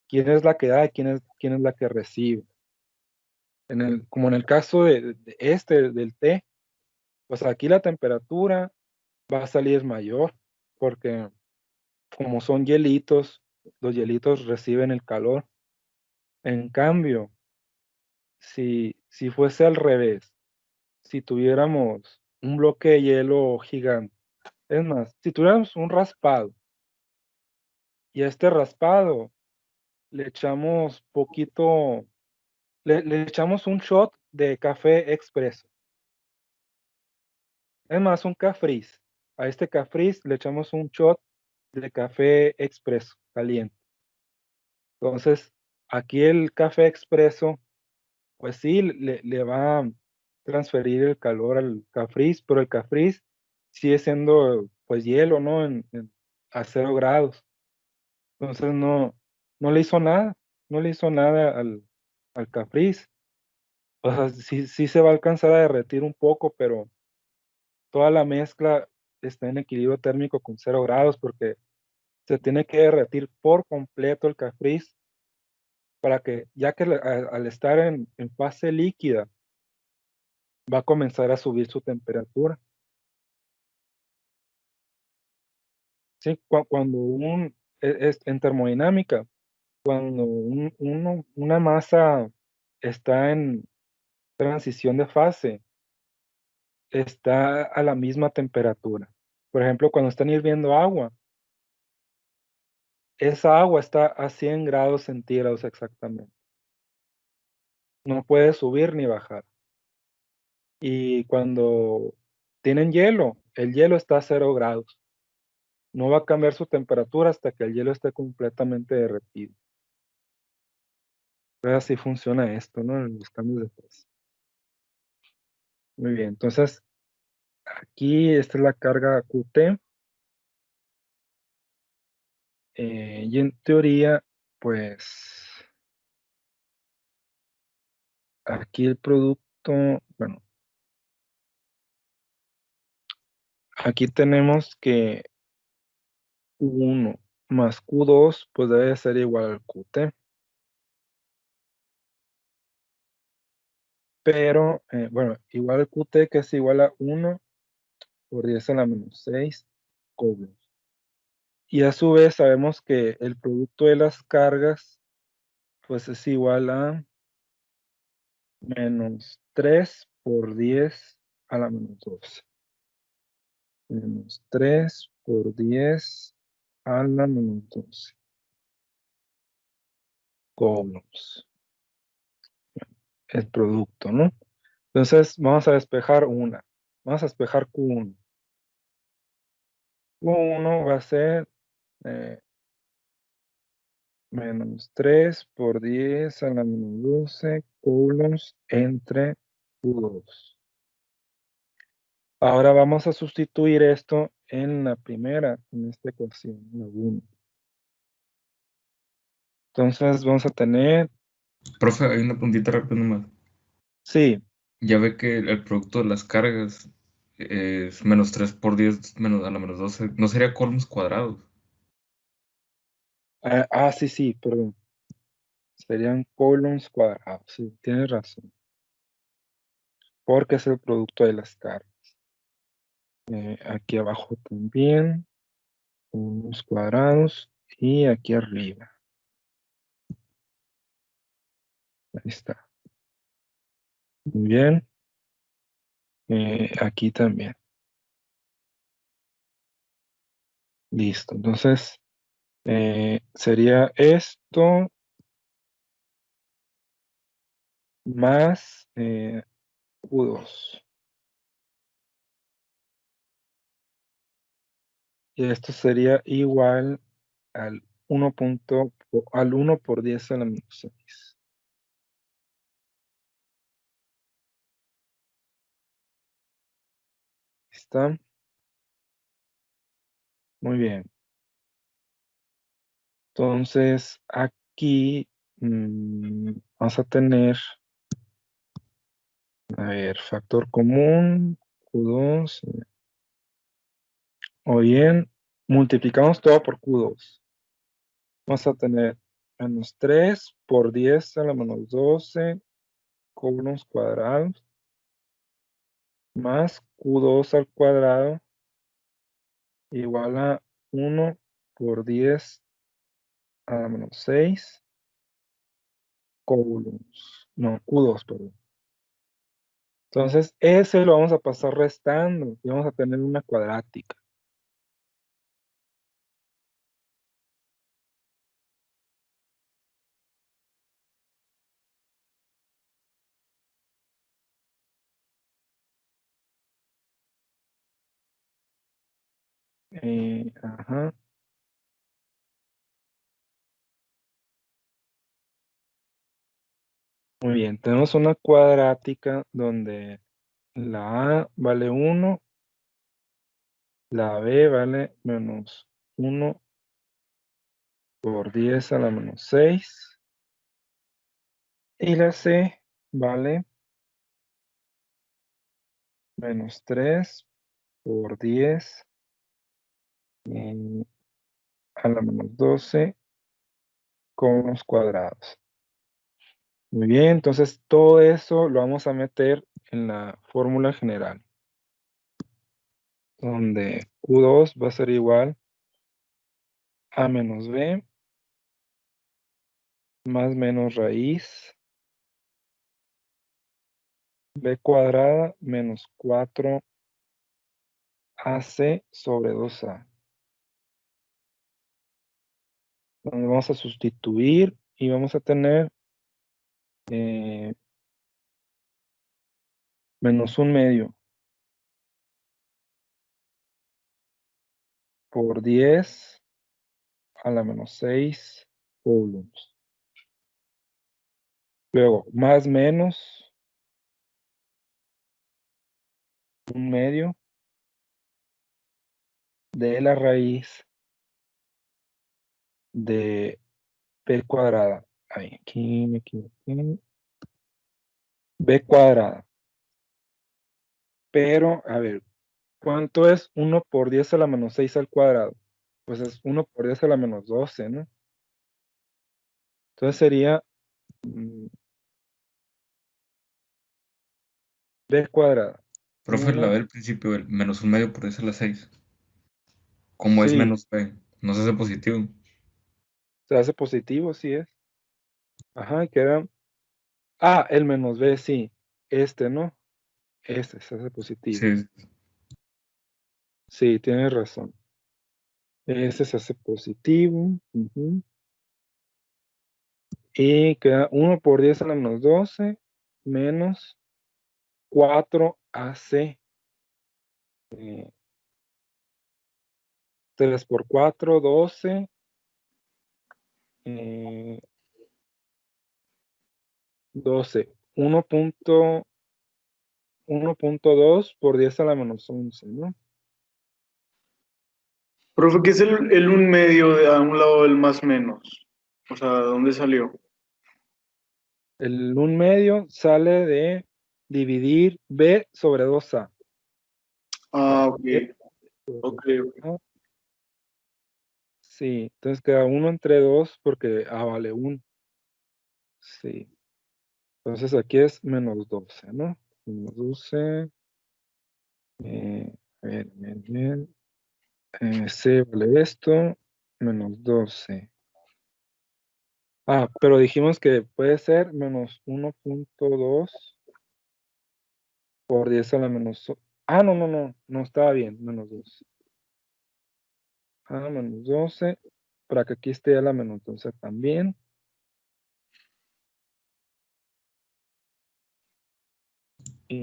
A: ¿Quién es la que da y quién es la que recibe? Como en el caso del T, pues aquí la temperatura va a salir mayor, porque como son hielitos, los hielitos reciben el calor. En cambio, si fuese al revés, si tuviéramos un bloque de hielo gigante, es más, si tuviéramos un raspado y a este raspado le echamos poquito, le echamos un shot de café expreso, es más, un cafriz. A este cafriz le echamos un shot de café expreso caliente. Entonces, aquí el café expreso, pues sí, le va a transferir el calor al cafriz, pero el cafriz sigue siendo pues hielo, ¿no? A 0 grados. Entonces no le hizo nada, no le hizo nada al cafriz. O sea, sí se va a alcanzar a derretir un poco, pero toda la mezcla está en equilibrio térmico con 0 grados porque se tiene que derretir por completo el cafriz para que, ya que al estar en fase líquida, va a comenzar a subir su temperatura. ¿sí? Cuando en termodinámica, cuando una masa está en transición de fase, está a la misma temperatura. Por ejemplo, cuando están hirviendo agua, esa agua está a 100 grados centígrados exactamente. No puede subir ni bajar. Y cuando tienen hielo, el hielo está a 0 grados. No va a cambiar su temperatura hasta que el hielo esté completamente derretido. Entonces así funciona esto, ¿no? En los cambios de fase. Muy bien, entonces aquí esta es la carga QT. Y en teoría, pues aquí el producto, bueno, aquí tenemos que Q1 más Q2 pues debe ser igual al QT. Pero, bueno, igual al QT que es igual a 1 por 10 a la menos 6 coulombs. Y a su vez sabemos que el producto de las cargas pues es igual a menos 3 por 10 a la menos 12. Menos 3 por 10 a la menos 12 coulombs. El producto, ¿no? Entonces vamos a despejar una. Vamos a despejar Q1. Q1 va a ser menos 3 por 10 a la menos 12 coulombs entre Q2. Ahora vamos a sustituir esto en la primera, en esta ecuación, la 1. Entonces vamos a tener,
C: Profe, hay una puntita rápida nomás.
A: sí,
C: Ya ve que el producto de las cargas es menos 3 por 10 menos a la menos 12. ¿No sería coulombs cuadrados?
A: sí, perdón. Serían coulombs cuadrados, sí, tienes razón. Porque es el producto de las cargas. Aquí abajo también, coulombs cuadrados, y aquí arriba. Ahí está. Muy bien. Aquí también. Listo. Entonces, sería esto más Q2. Y esto sería igual al 1 por 10 a la menos 6. ¿Está? Muy bien. Entonces, aquí vamos a tener, a ver, factor común, Q2. O bien, multiplicamos todo por Q2. Vamos a tener menos 3 por 10 a la menos 12 coulombs cuadrados más Q2 al cuadrado igual a 1 por 10 a la menos 6 coulombs. No, Q2, perdón. Entonces, ese lo vamos a pasar restando y vamos a tener una cuadrática. Ajá. Muy bien, tenemos una cuadrática donde la A vale 1, la B vale menos 1 por 10 a la menos 6 y la C vale menos 3 por 10 a la menos 12 con los cuadrados. Muy bien, entonces todo eso lo vamos a meter en la fórmula general, donde Q2 va a ser igual A menos B más menos raíz B cuadrada menos 4AC sobre 2A. Donde vamos a sustituir y vamos a tener menos 1/2 por 10 a la menos 6 coulombs. Luego, más menos 1/2 de la raíz de B cuadrada. Ay, aquí me equivoqué. B cuadrada. Pero, a ver, ¿cuánto es 1 por 10 a la menos 6 al cuadrado? Pues es 1 por 10 a la menos 12, ¿no? Entonces sería B cuadrada.
C: Profe, la
A: Uno,
C: B del principio, el menos 1/2 por 10 a la 6. Como es
A: sí,
C: menos B, no se hace positivo.
A: se hace positivo, sí es. Ajá, queda. Ah, el menos B, sí. Este, ¿no? Este se hace positivo.
C: Sí,
A: Sí, tienes razón. Este se hace positivo. Ujú. Y queda 1 por 10 a la menos 12 menos 4AC. 3 por 4, 12. 12. 1.2 por 10 a la menos 11, ¿no?
B: Profe, ¿qué es el 1/2 de a un lado del más menos? O sea, ¿de dónde salió?
A: El 1/2 sale de dividir B sobre 2A.
B: Ah, ok.
A: B
B: Ok,
A: sobre
B: ok.
A: 2A. Sí, entonces queda 1 entre 2 porque A vale 1. Sí. Entonces aquí es menos 12, ¿no? Menos 12. A ver, bien, bien. C vale esto. Menos 12. Ah, pero dijimos que puede ser menos 1.2 por 10 a la menos. Ah, no, no, no. No estaba bien. Menos 12. Ah, menos 12. Para que aquí esté a la menos 12 también.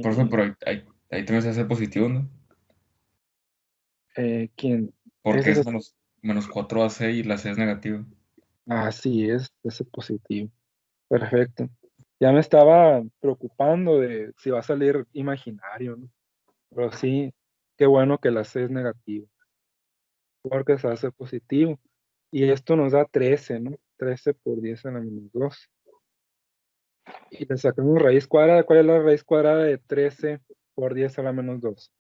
C: profe,
A: Y
C: pero ahí también se hace positivo, ¿no?
A: ¿quién?
C: Porque
A: Ese
C: es
A: es.
C: menos 4AC y la C es negativa.
A: Así es. Ese positivo. Perfecto. Ya me estaba preocupando de si va a salir imaginario, ¿no? Pero sí, qué bueno que la C es negativa. Porque se hace positivo. Y esto nos da 13, ¿no? 13 por 10 a la menos 2. Y le sacamos raíz cuadrada. ¿Cuál es la raíz cuadrada de 13 por 10 a la menos 2?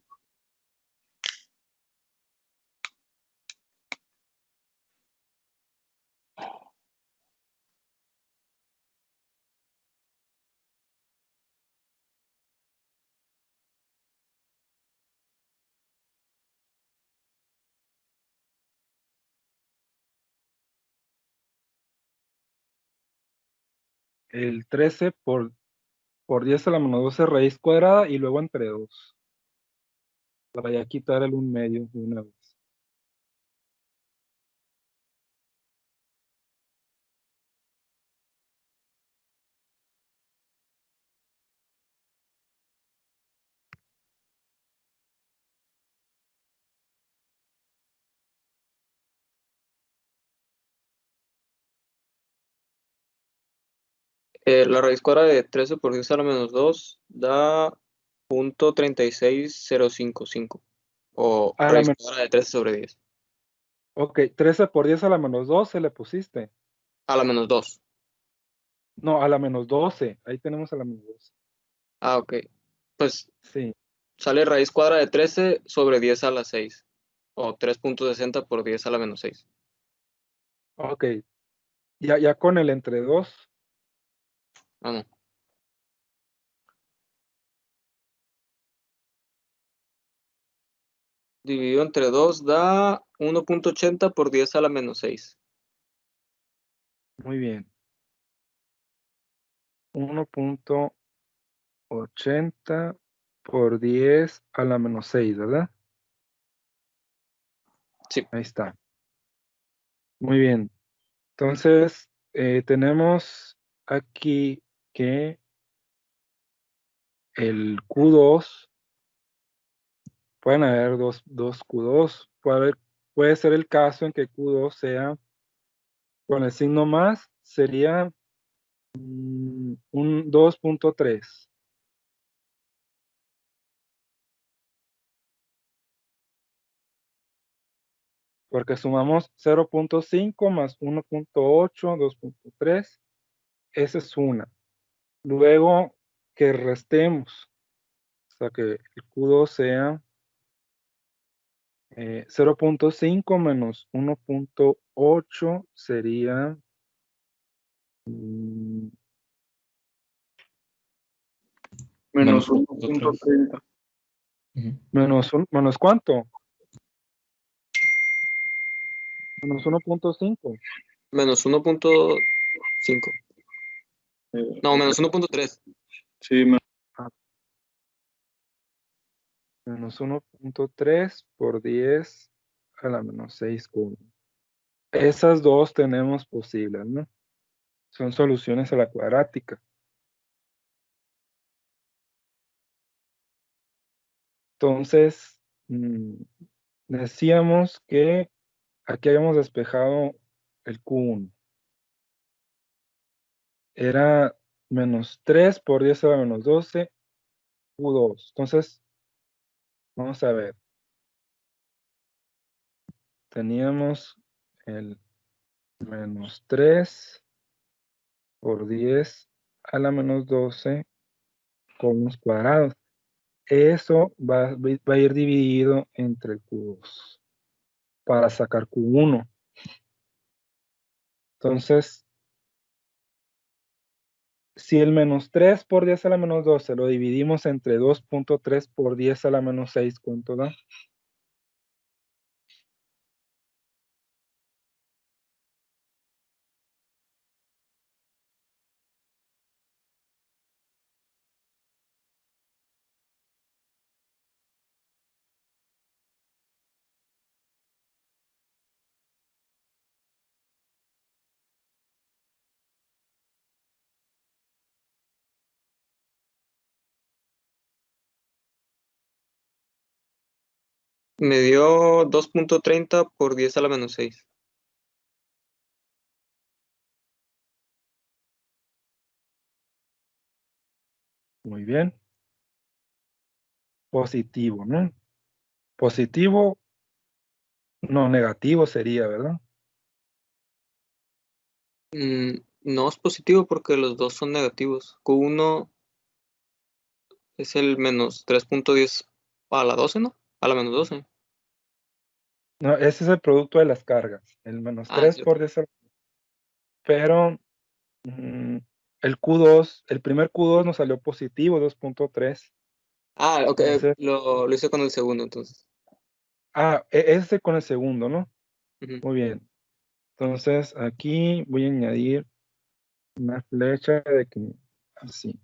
A: El 13 por 10 a la menos 2 es raíz cuadrada y luego entre 2. Para ya quitar el 1/2 de una vez.
D: La raíz cuadrada de 13 por 10 a la menos 2 da 0.36055. O
A: A la
D: raíz
A: men-
D: cuadrada de 13 sobre 10.
A: ok, 13 por 10 a la menos 12 le pusiste.
D: A la menos 2.
A: No, a la menos 12. Ahí tenemos a la menos 12.
D: Ah, ok. Pues
A: Sí,
D: sale raíz cuadrada de 13 sobre 10 a la 6. O 3.60 por 10 a la menos 6.
A: ok. Ya con el entre 2.
D: Ah, no. Dividido entre 2 da 1.80 por 10 a la menos 6.
A: Muy bien. 1.80 por 10 a la menos 6, ¿verdad?
D: Sí.
A: Ahí está. Muy bien. Entonces, tenemos aquí que el Q2, pueden haber dos Q2. Puede ser el caso en que Q2 sea con el signo más, sería un 2.3. Porque sumamos 0.5 más 1.8, 2.3. Esa es una. Luego que restemos, o sea que el Q2 sea 0.5 menos 1.8 sería
B: Menos
C: Menos 1.3.
B: 1.30.
C: Ujú.
A: menos ¿cuánto? Menos 1.5.
D: Menos 1.5. No, menos 1.3.
B: Sí,
A: Menos 1.3 por 10 a la menos 6 cubo. Esas dos tenemos posibles, ¿no? Son soluciones a la cuadrática. Entonces, decíamos que aquí habíamos despejado el Q1. Era menos 3 por 10 a la menos 12 Q2. Entonces, vamos a ver. Teníamos el menos 3 por 10 a la menos 12 con los cuadrados. Eso va a ir dividido entre el Q2 para sacar Q1. Entonces, si el menos 3 por 10 a la menos 12 lo dividimos entre 2.3 por 10 a la menos 6, ¿cuánto da?
D: Me dio 2.30 por 10 a la menos 6.
A: Muy bien. Positivo, ¿no? Positivo, no, negativo sería, ¿verdad?
D: No es positivo porque los dos son negativos. Q1 es el menos 3.10 a la 12, ¿no? A la menos 12.
A: No, ese es el producto de las cargas. El menos
D: Ah,
A: 3
D: cierto.
A: por 10 pero el Q2, el primer Q2 nos salió positivo, 2.3.
D: Ah, ok,
A: Entonces,
D: lo hice con el segundo, entonces.
A: ese con el segundo, ¿no?
D: Ujú.
A: Muy bien. Entonces, aquí voy a añadir una flecha de que así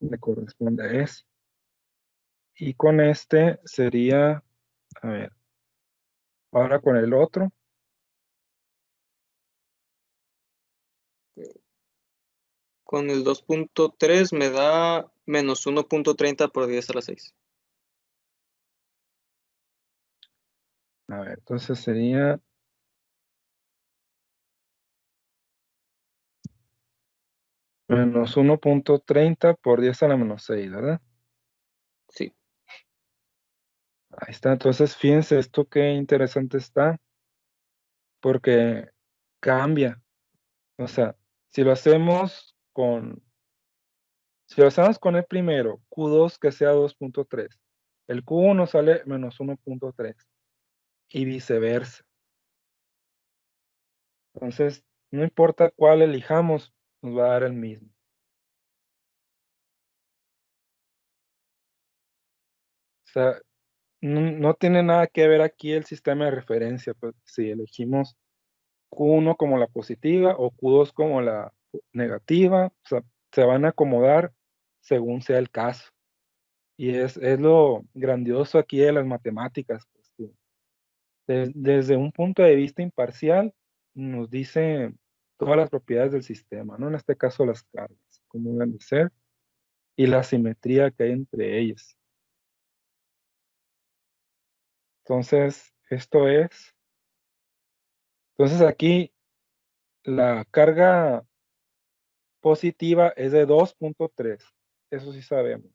A: le corresponde a ese. Y con este sería, a ver, ahora con el otro,
D: Con el 2.3 me da menos 1.30 por 10 a la 6.
A: a ver, entonces sería menos 1.30 por 10 a la menos 6, ¿verdad?
D: Sí.
A: Ahí está, entonces fíjense esto qué interesante está, porque cambia. O sea, si lo hacemos con el primero, Q2 que sea 2.3, el Q1 sale menos 1.3 y viceversa. Entonces, no importa cuál elijamos, nos va a dar el mismo. O sea, no tiene nada que ver aquí el sistema de referencia, pues si elegimos Q1 como la positiva o Q2 como la negativa, o sea, se van a acomodar según sea el caso. Y es lo grandioso aquí de las matemáticas, pues, que desde un punto de vista imparcial nos dice todas las propiedades del sistema, ¿no? En este caso las cargas, cómo deben de ser, y la simetría que hay entre ellas. Entonces, entonces aquí la carga positiva es de 2.3, eso sí sabemos.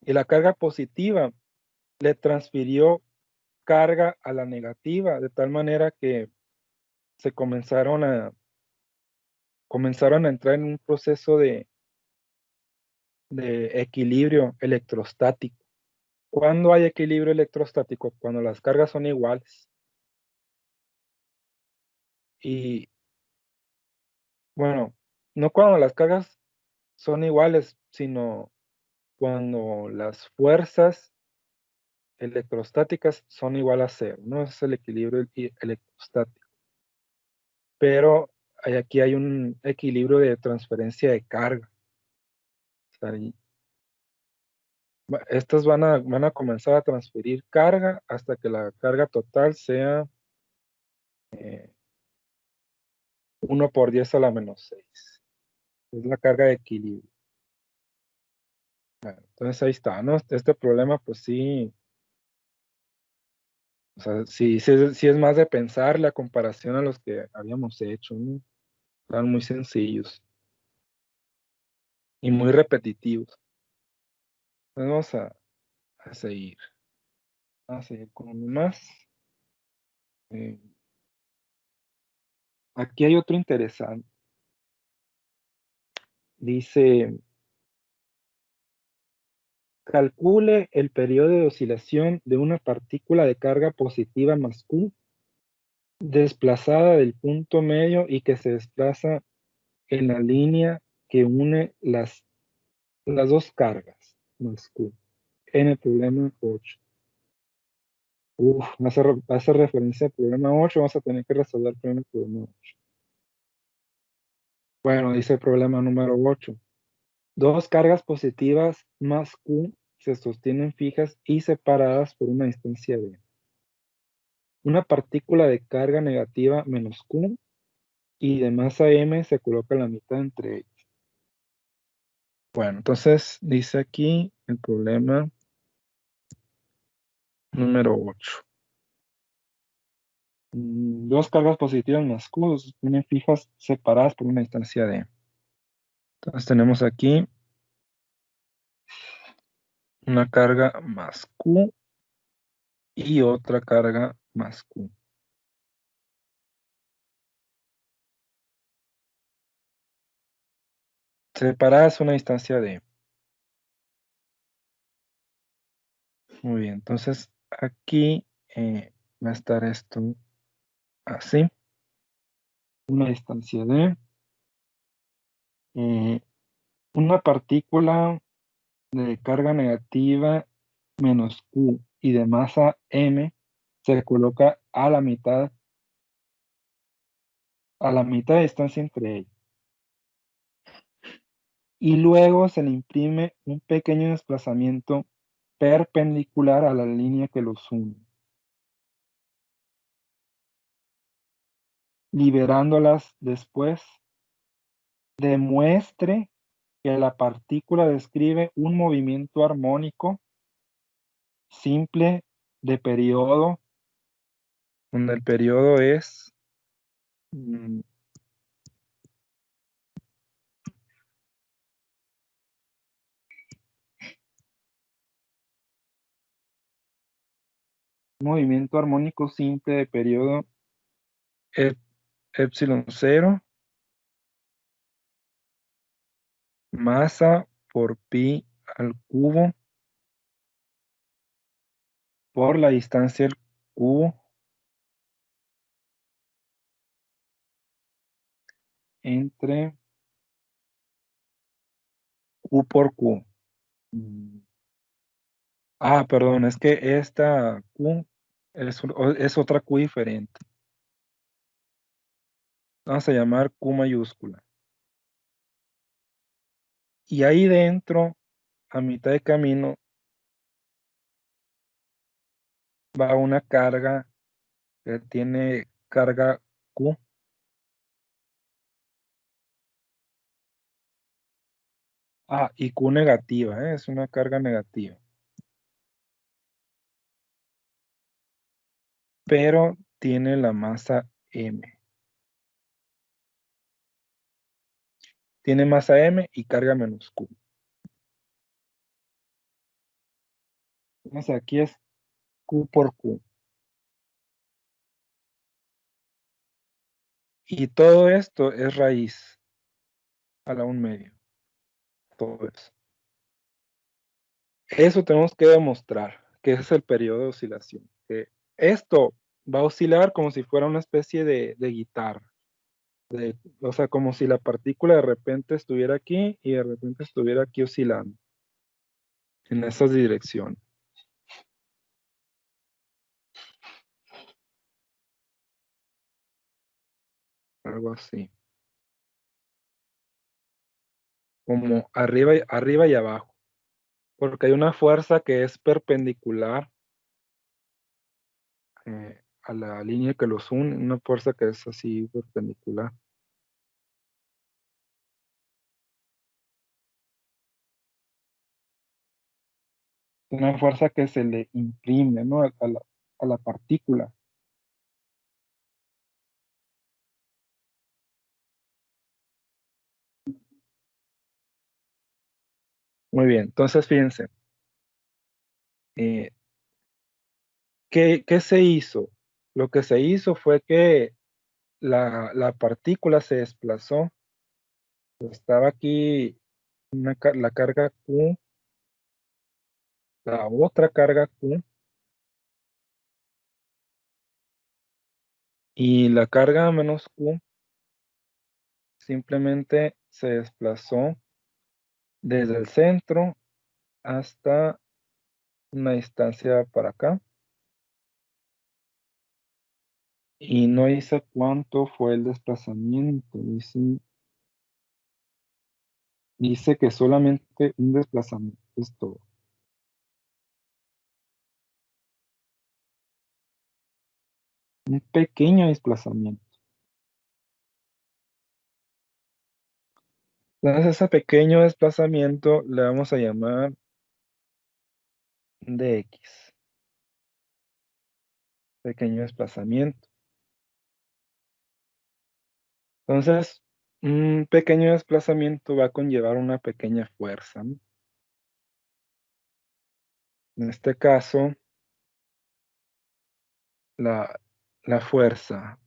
A: Y la carga positiva le transfirió carga a la negativa, de tal manera que se comenzaron a entrar en un proceso de equilibrio electrostático. ¿Cuándo hay equilibrio electrostático? Cuando las cargas son iguales. Y bueno, no cuando las cargas son iguales, sino cuando las fuerzas electrostáticas son igual a cero, ¿no? Ese es el equilibrio electrostático. Pero aquí hay un equilibrio de transferencia de carga. O sea, estas van a comenzar a transferir carga hasta que la carga total sea 1 por 10 a la menos 6. Es la carga de equilibrio. Bueno, entonces ahí está, ¿no? Este problema, pues sí, o sea, sí es más de pensar la comparación a los que habíamos hecho, ¿no? Están muy sencillos y muy repetitivos. Entonces vamos a seguir. Vamos a seguir con uno más. Eh, Aquí hay otro interesante. Dice, calcule el periodo de oscilación de una partícula de carga positiva más Q desplazada del punto medio y que se desplaza en la línea que une las dos cargas más Q en el problema 8. Hace referencia al problema 8, vamos a tener que resolver primero el problema 8. Bueno, dice el problema número 8. Dos cargas positivas más Q se sostienen fijas y separadas por una distancia d. Una partícula de carga negativa menos Q y de masa m se coloca a la mitad entre ellas. Bueno, entonces dice aquí el problema número 8. Dos cargas positivas más Q se sostienen fijas separadas por una distancia d. Entonces tenemos aquí una carga más Q y otra carga más Q. Separadas una distancia d. Muy bien, entonces aquí va a estar esto así. Una distancia d. Una partícula de carga negativa menos Q y de masa m se coloca a la mitad de distancia entre ellos. Y luego se le imprime un pequeño desplazamiento perpendicular a la línea que los une, liberándolas después. Demuestre que la partícula describe un movimiento armónico simple de periodo, donde el periodo es movimiento armónico simple de periodo epsilon 0, masa por pi al cubo por la distancia del cubo entre Q por Q. Perdón, es que esta Q es otra Q diferente. Vamos a llamar Q mayúscula. Y ahí dentro, a mitad de camino, va una carga que tiene carga Q. Y Q negativa, es una carga negativa. Pero tiene la masa M. Tiene masa M y carga menos Q. Entonces aquí es Q por Q. Y todo esto es raíz a la 1/2. Todo eso. Eso tenemos que demostrar, que ese es el periodo de oscilación. Que esto va a oscilar como si fuera una especie de guitarra. O sea, como si la partícula de repente estuviera aquí y de repente estuviera aquí oscilando en esas direcciones. Algo así. Como arriba y abajo. Porque hay una fuerza que es perpendicular a la línea que los une, una fuerza que es así perpendicular. Una fuerza que se le imprime, ¿no? a la partícula. Muy bien, entonces fíjense. ¿Qué se hizo? Lo que se hizo fue que la partícula se desplazó. Estaba aquí la carga Q, la otra carga Q, y la carga menos Q simplemente se desplazó desde el centro hasta una distancia para acá. Y no dice cuánto fue el desplazamiento. Dice que solamente un desplazamiento es todo. Un pequeño desplazamiento. Entonces, ese pequeño desplazamiento le vamos a llamar dx. Pequeño desplazamiento. Entonces, un pequeño desplazamiento va a conllevar una pequeña fuerza, ¿no? En este caso, la fuerza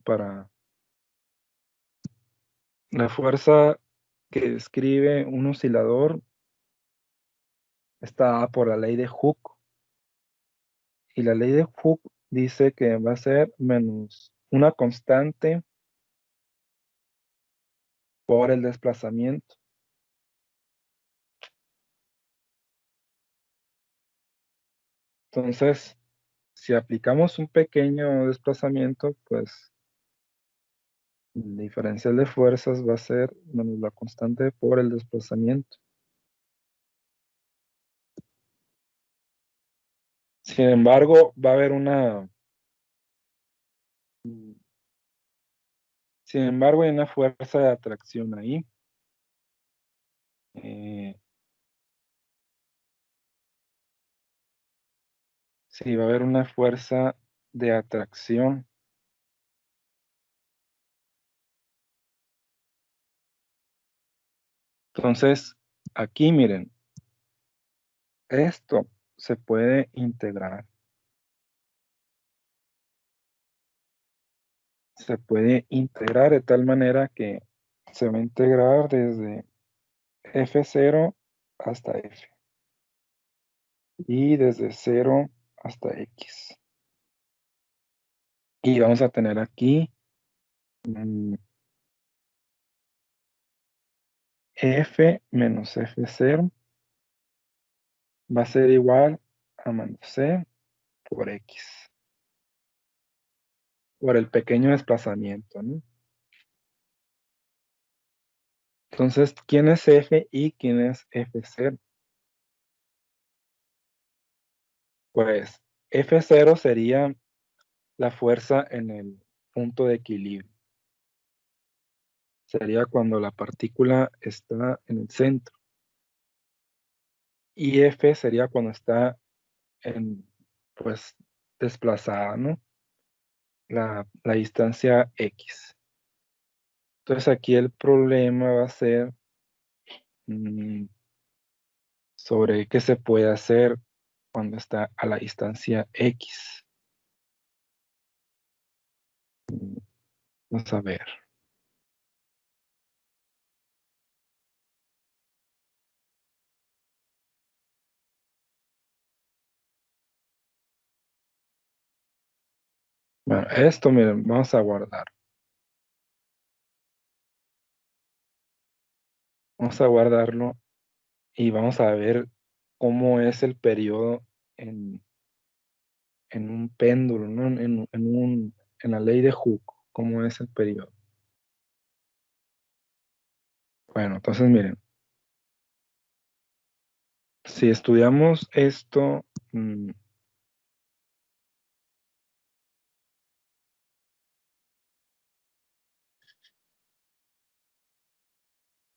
A: que describe un oscilador está dada por la ley de Hooke. Y la ley de Hooke dice que va a ser menos una constante por el desplazamiento. Entonces, si aplicamos un pequeño desplazamiento, pues el diferencial de fuerzas va a ser menos la constante por el desplazamiento. Sin embargo, va a haber hay una fuerza de atracción ahí. Sí, va a haber una fuerza de atracción. Entonces, aquí miren, esto se puede integrar. Se puede integrar de tal manera que se va a integrar desde F0 hasta F. Y desde 0 hasta X. Y vamos a tener aquí F menos F0 va a ser igual a menos C por X. Por el pequeño desplazamiento, ¿no? Entonces, ¿quién es F y quién es F0? Pues F0 sería la fuerza en el punto de equilibrio. Sería cuando la partícula está en el centro. Y F sería cuando está pues, desplazada, ¿no? La distancia X. Entonces aquí el problema va a ser sobre qué se puede hacer cuando está a la distancia X. Vamos a ver. Bueno, esto, miren, vamos a guardar. Vamos a guardarlo y vamos a ver cómo es el periodo en un péndulo, ¿no? En la ley de Hooke, cómo es el periodo. Bueno, entonces miren, si estudiamos esto,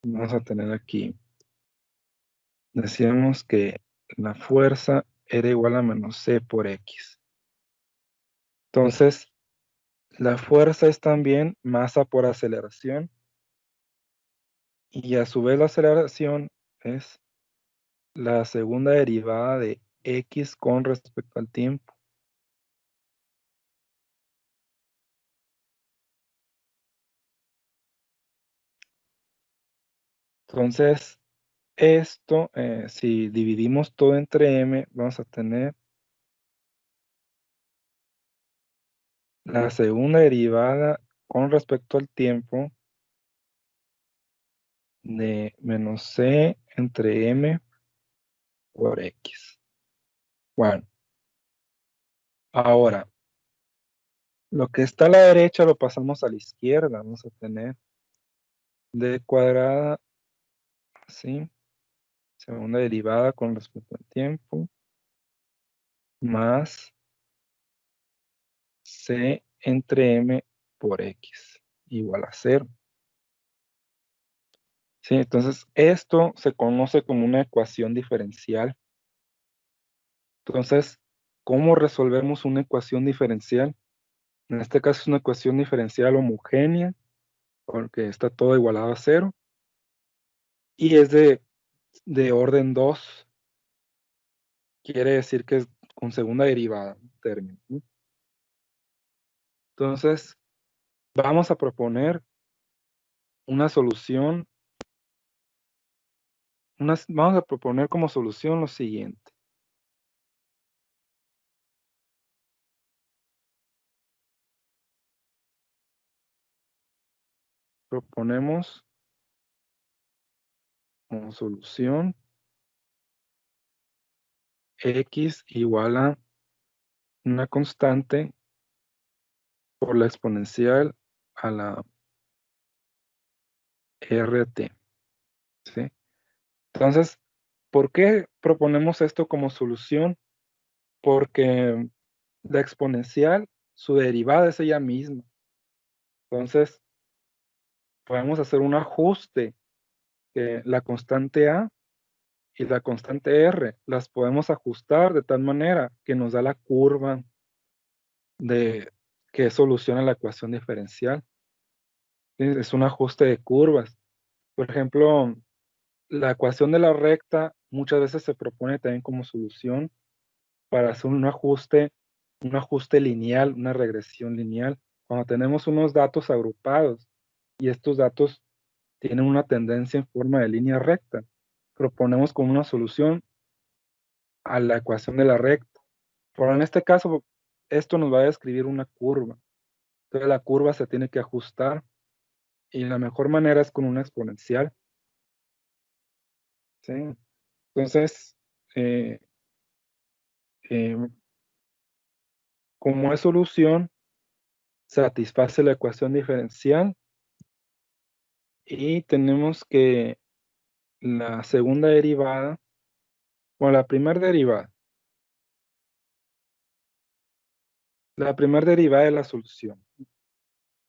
A: vamos a tener aquí, decíamos que la fuerza era igual a menos C por X. Entonces, la fuerza es también masa por aceleración y a su vez la aceleración es la segunda derivada de X con respecto al tiempo. Entonces, esto, si dividimos todo entre m, vamos a tener la segunda derivada con respecto al tiempo de menos c entre m por x. Bueno, ahora, lo que está a la derecha lo pasamos a la izquierda. Vamos a tener d cuadrada, ¿sí? Segunda derivada con respecto al tiempo, más c entre m por x, igual a 0. ¿Sí? Entonces, esto se conoce como una ecuación diferencial. Entonces, ¿cómo resolvemos una ecuación diferencial? En este caso es una ecuación diferencial homogénea, porque está todo igualado a 0, y es de orden 2. Quiere decir que es con segunda derivada, término, ¿no? Entonces, vamos a proponer una solución, vamos a proponer como solución lo siguiente. Proponemos como solución x igual a una constante por la exponencial a la RT, ¿sí? Entonces, ¿por qué proponemos esto como solución? Porque la exponencial, su derivada es ella misma. Entonces, podemos hacer un ajuste, que la constante A y la constante R las podemos ajustar de tal manera que nos da la curva que soluciona la ecuación diferencial. ¿Sí? Es un ajuste de curvas. Por ejemplo, la ecuación de la recta muchas veces se propone también como solución para hacer un ajuste lineal, una regresión lineal. Cuando tenemos unos datos agrupados y estos datos tienen una tendencia en forma de línea recta, proponemos como una solución a la ecuación de la recta. Pero en este caso, esto nos va a describir una curva. Entonces la curva se tiene que ajustar y la mejor manera es con una exponencial, ¿sí? Entonces, como es solución, satisface la ecuación diferencial y tenemos que la segunda derivada, o la primera derivada de la solución.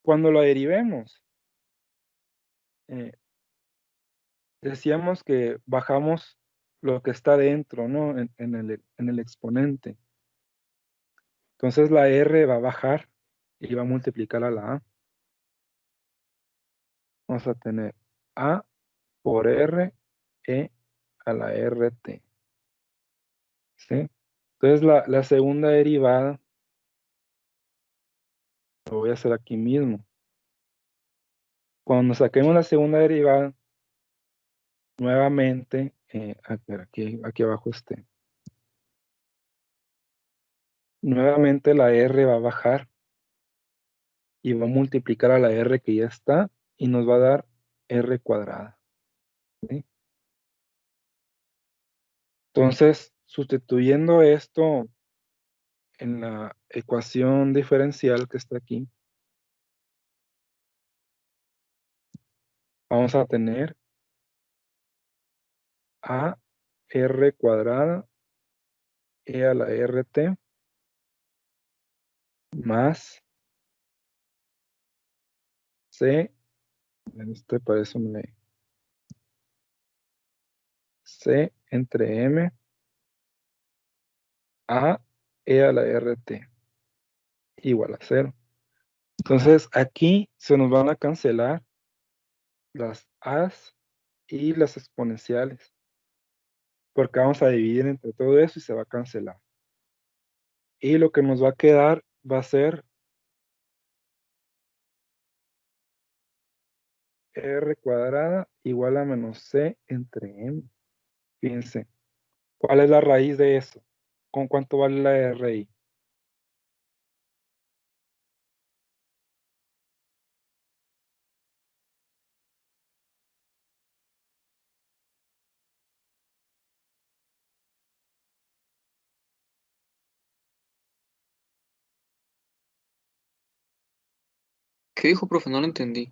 A: Cuando la derivemos, decíamos que bajamos lo que está dentro, ¿no? En el exponente. Entonces la R va a bajar y va a multiplicar a la A. Vamos a tener A por R, E a la RT. ¿Sí? Entonces la segunda derivada, lo voy a hacer aquí mismo. Cuando saquemos la segunda derivada, nuevamente, aquí abajo nuevamente la R va a bajar y va a multiplicar a la R que ya está y nos va a dar R cuadrada. ¿Sí? Entonces, sustituyendo esto en la ecuación diferencial que está aquí, vamos a tener a R cuadrada e a la RT más C, para eso C entre M a E a la RT igual a 0. Entonces aquí se nos van a cancelar las A's y las exponenciales, porque vamos a dividir entre todo eso y se va a cancelar. Y lo que nos va a quedar va a ser R cuadrada igual a menos C entre M. Fíjense, ¿cuál es la raíz de eso? ¿Con cuánto vale la RI?
D: ¿Qué dijo, profe? No lo entendí.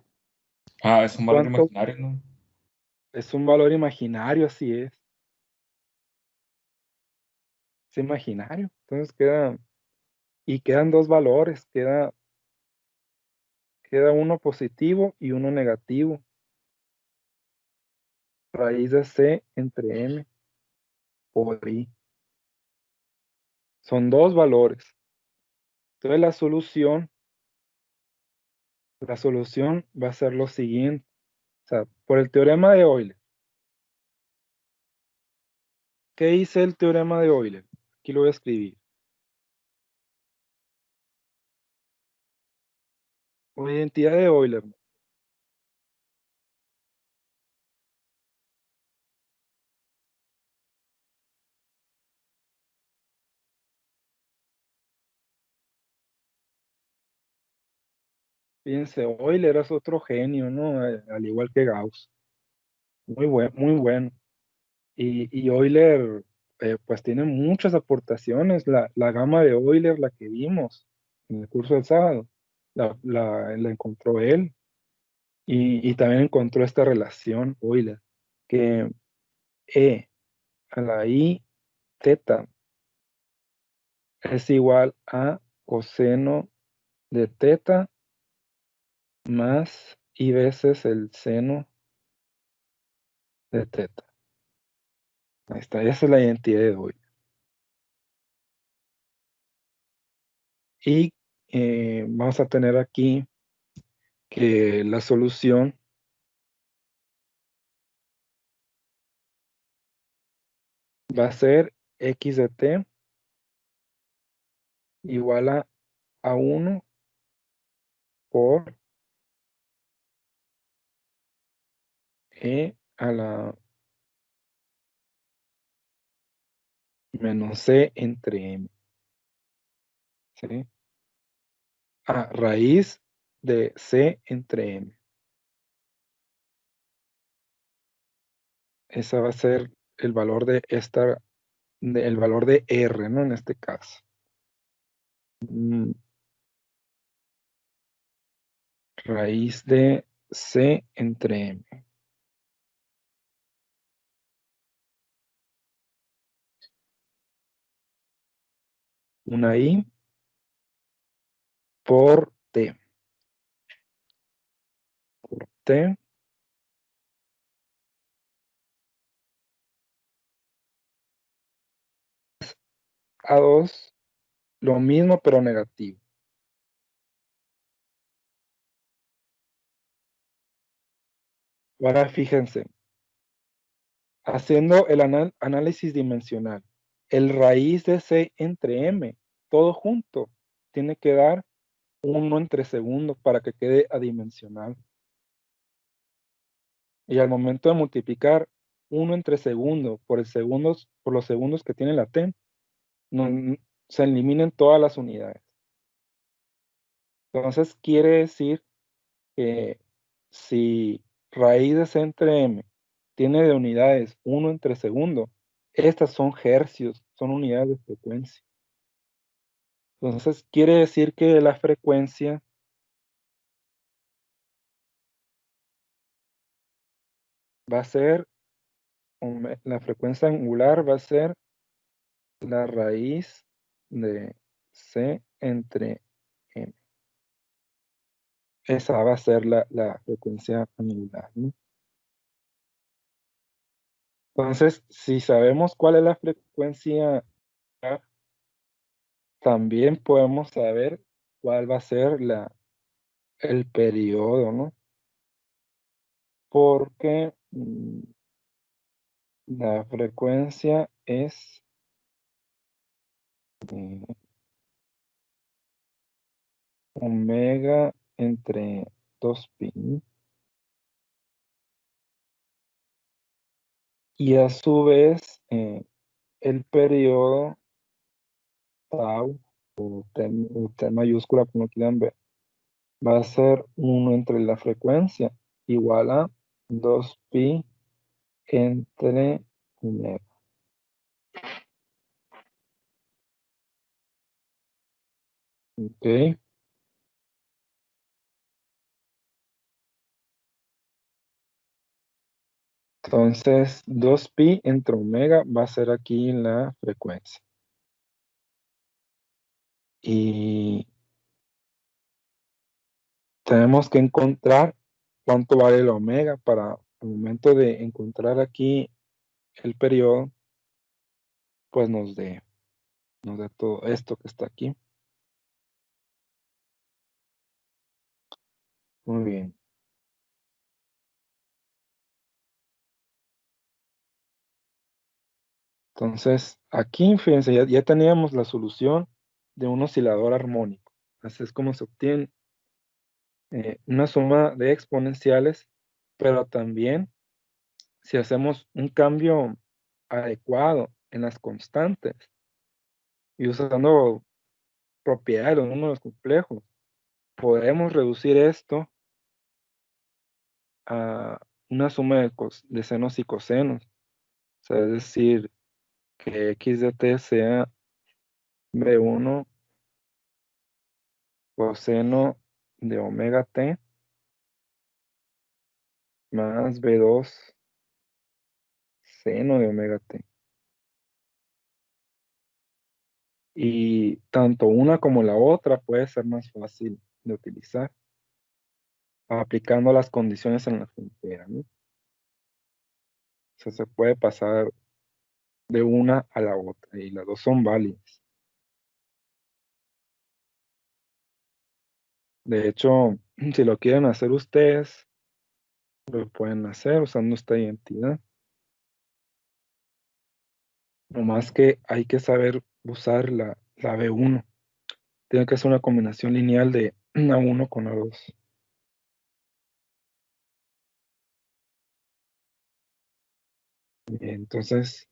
C: Ah, es un valor
A: ¿Cuánto?
C: imaginario, ¿no?
A: Es un valor imaginario, así es. Es imaginario. Entonces quedan dos valores, queda uno positivo y uno negativo. Raíz de C entre M por I. Son dos valores. Entonces la solución va a ser lo siguiente. O sea, por el teorema de Euler. ¿Qué dice el teorema de Euler? Aquí lo voy a escribir. O identidad de Euler. Fíjense, Euler es otro genio, ¿no? Al igual que Gauss. Muy bueno. Y Euler, pues tiene muchas aportaciones. La gama de Euler, la que vimos en el curso del sábado, la encontró él. Y también encontró esta relación Euler, que E a la I teta es igual a coseno de teta más I veces el seno de teta. Ahí está, esa es la identidad de Euler. Y vamos a tener aquí que la solución va a ser x de t igual a 1 por e a la menos c entre m. ¿Sí? A raíz de c entre m. Ese va a ser el valor de esta el valor de R, ¿no? En este caso. Raíz de C entre M. Una I por T. Por T. A2, lo mismo pero negativo. Ahora fíjense, haciendo el análisis dimensional, el raíz de C entre M, todo junto, tiene que dar 1 entre segundo para que quede adimensional. Y al momento de multiplicar 1 entre segundo por los segundos que tiene la T, se eliminen todas las unidades. Entonces quiere decir que si raíz de C entre M tiene de unidades 1 entre segundo, estas son hercios, son unidades de frecuencia. Entonces quiere decir que la frecuencia va a ser, la frecuencia angular va a ser la raíz de C entre M. Esa va a ser la frecuencia angular, ¿no? Entonces, si sabemos cuál es la frecuencia, también podemos saber cuál va a ser el periodo, ¿no? Porque la frecuencia es omega entre 2pi. Y a su vez, el periodo tau, o T mayúscula, como quieran ver, va a ser 1 entre la frecuencia, igual a 2pi entre omega. Ok. Entonces, 2pi entre omega va a ser aquí la frecuencia. Y tenemos que encontrar cuánto vale el omega para al momento de encontrar aquí el periodo, pues nos dé todo esto que está aquí. Muy bien. Entonces, aquí, fíjense, ya teníamos la solución de un oscilador armónico. Así es como se obtiene una suma de exponenciales, pero también si hacemos un cambio adecuado en las constantes y usando propiedades de los números complejos, podemos reducir esto a una suma de senos y cosenos. O sea, es decir, que x de t sea b1 coseno de omega t más b2 seno de omega t. Y tanto una como la otra puede ser más fácil de utilizar, aplicando las condiciones en la frontera, ¿no? O sea, se puede pasar de una a la otra y las dos son válidas. De hecho, si lo quieren hacer ustedes, lo pueden hacer usando esta identidad. Nomás que hay que saber usar la B1. Tiene que ser una combinación lineal de A1 con A2. Entonces,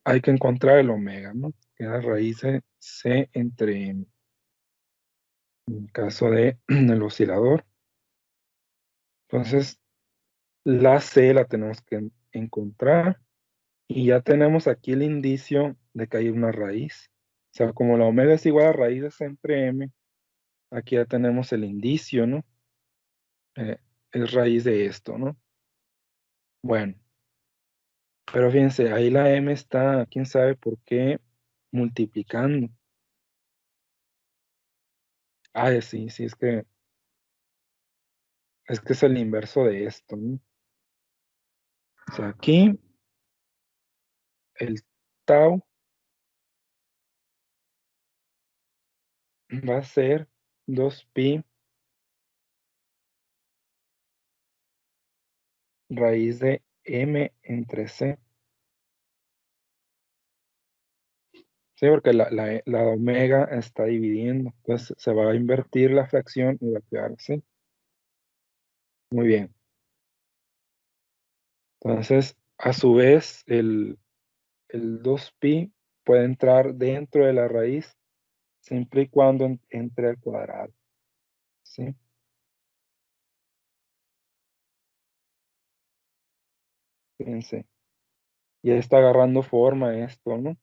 A: hay que encontrar el omega, ¿no? Que es la raíz de C entre M. En el caso de el oscilador. Entonces, la C la tenemos que encontrar. Y ya tenemos aquí el indicio de que hay una raíz. O sea, como la omega es igual a raíz de C entre M, aquí ya tenemos el indicio, ¿no? Es raíz de esto, ¿no? Bueno, pero fíjense, ahí la M está, quién sabe por qué, multiplicando. Ah, sí, sí, es que es el inverso de esto, ¿no? O sea, aquí el tau va a ser 2pi raíz de M entre C. Sí, porque la omega está dividiendo. Entonces se va a invertir la fracción y va a quedar así. Muy bien. Entonces, a su vez, el 2pi puede entrar dentro de la raíz siempre y cuando entre al cuadrado. ¿Sí? Fíjense. Ya está agarrando forma esto, ¿no?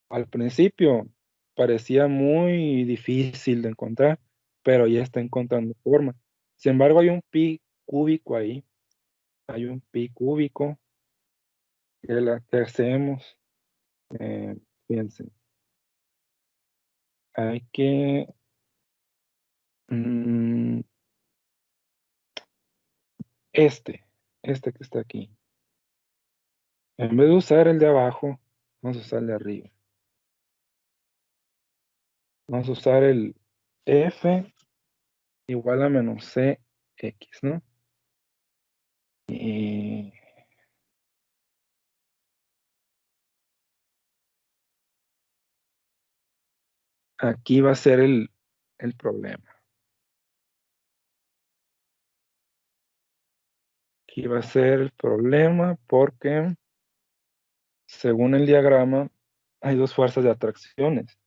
A: Al principio parecía muy difícil de encontrar, pero ya está encontrando forma. Sin embargo, hay un pi cúbico ahí. Hay un pi cúbico que hacemos. eh, Fíjense. Hay que... mm, este que está aquí. En vez de usar el de abajo, vamos a usar el de arriba. Vamos a usar el f igual a menos cx, ¿no? Y aquí va a ser el problema. Aquí va a ser el problema porque, según el diagrama, hay dos fuerzas de atracciones.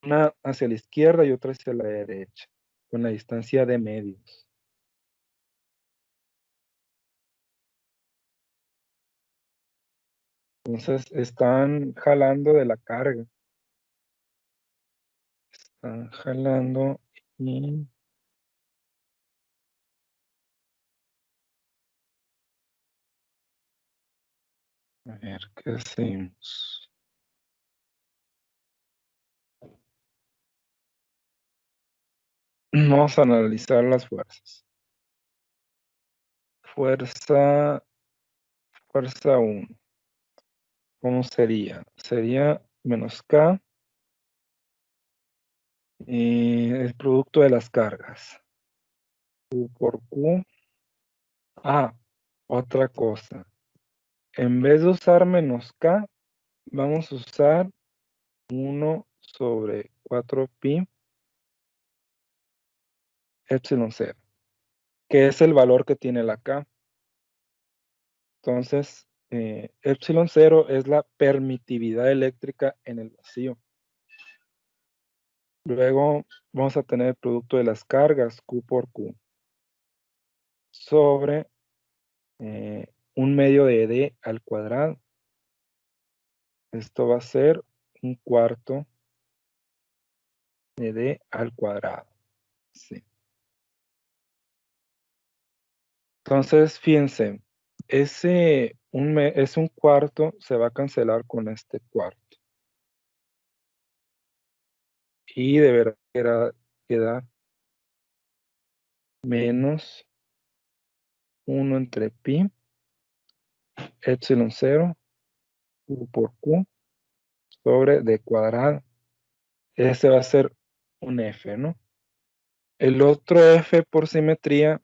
A: Una hacia la izquierda y otra hacia la derecha, con la distancia de medios. Entonces, están jalando de la carga. Están jalando y... A ver, ¿qué hacemos? Vamos a analizar las fuerzas. Fuerza 1. ¿Cómo sería? Sería menos K, el producto de las cargas. Q por Q. Ah, otra cosa. En vez de usar menos K, vamos a usar 1 sobre 4pi epsilon 0, que es el valor que tiene la K. Entonces, epsilon 0 es la permitividad eléctrica en el vacío. Luego vamos a tener el producto de las cargas, Q por Q, sobre un medio de D al cuadrado. Esto va a ser un cuarto de D al cuadrado. Sí. Entonces, fíjense, ese es un cuarto, se va a cancelar con este cuarto. Y deberá quedar menos 1 entre pi, epsilon 0, Q por Q, sobre D cuadrado. Ese va a ser un F, ¿no? El otro F por simetría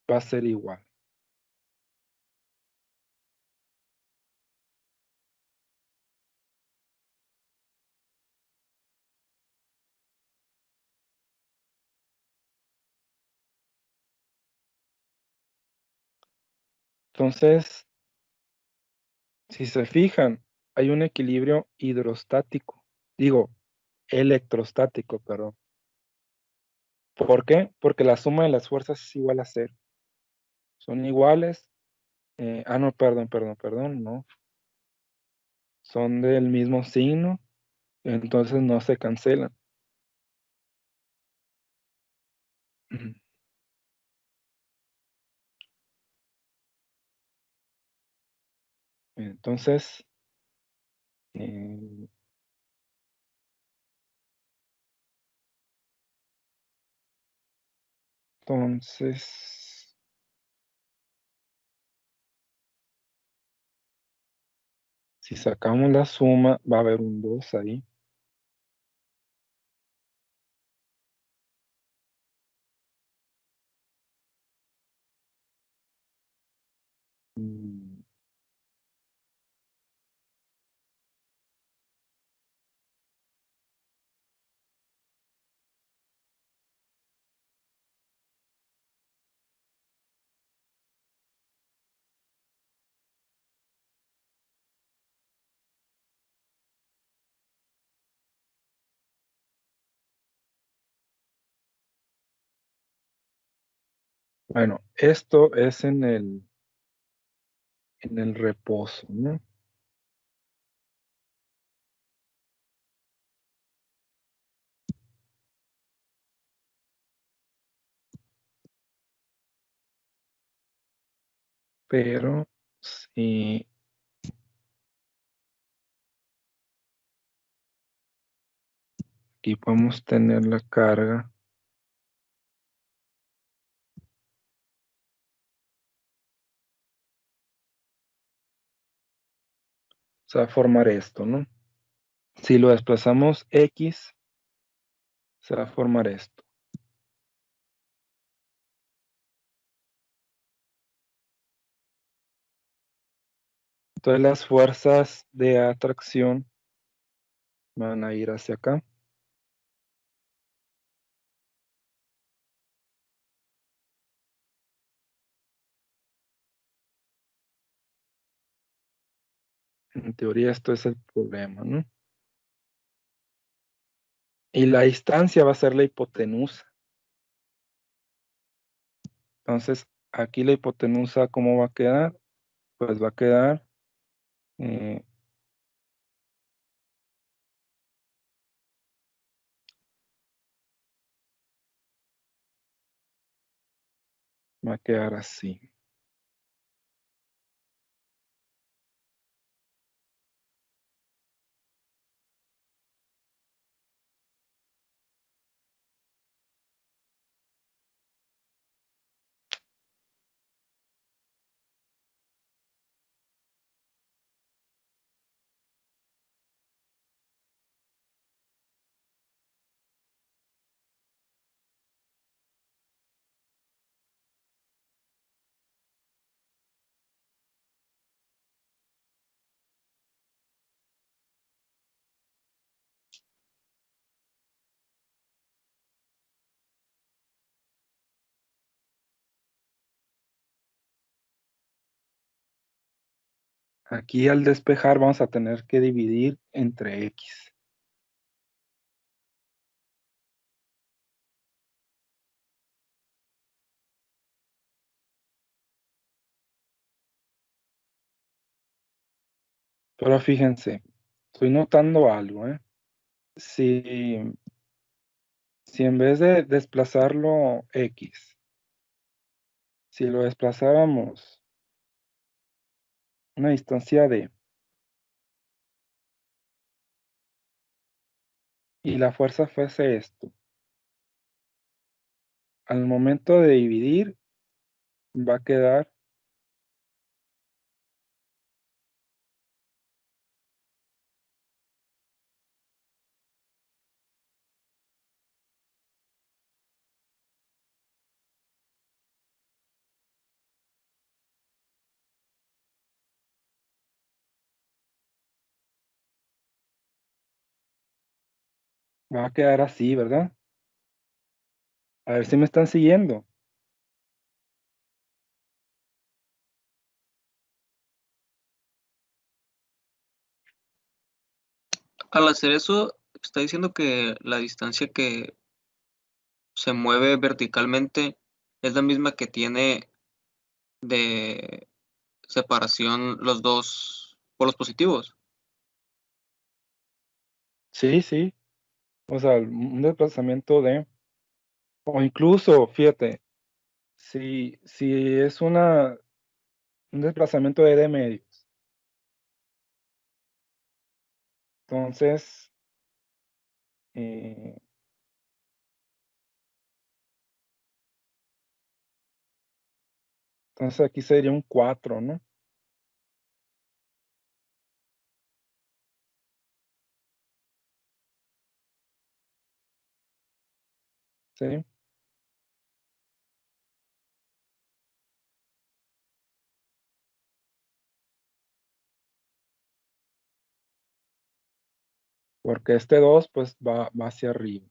A: va a ser igual. Entonces, si se fijan, hay un equilibrio hidrostático. Digo, electrostático, perdón. ¿Por qué? Porque la suma de las fuerzas es igual a 0. Son iguales. No, perdón, no. son del mismo signo, entonces no se cancelan. Entonces, eh, si sacamos la suma, va a haber un 2 ahí. Mm, Bueno, esto es en el reposo, ¿no? Pero si aquí podemos tener la carga, se va a formar esto, ¿no? Si lo desplazamos X, se va a formar esto. Entonces las fuerzas de atracción van a ir hacia acá. En teoría esto es el problema, ¿no? Y la distancia va a ser la hipotenusa. Entonces, aquí la hipotenusa, ¿cómo va a quedar? Pues va a quedar eh, va a quedar así. Aquí al despejar vamos a tener que dividir entre X. Pero fíjense, estoy notando algo, ¿eh? Si, si en vez de desplazarlo X, si lo desplazáramos una distancia D y la fuerza fuese esto, al momento de dividir va a quedar así, ¿verdad? A ver si me están siguiendo.
D: Al hacer eso, está diciendo que la distancia que se mueve verticalmente es la misma que tiene de separación los dos polos positivos.
A: Sí, sí. O sea, un desplazamiento de, o incluso, fíjate, si es un desplazamiento de medios, entonces, eh, entonces aquí sería un 4, ¿no? Sí. Porque este 2 pues va hacia arriba.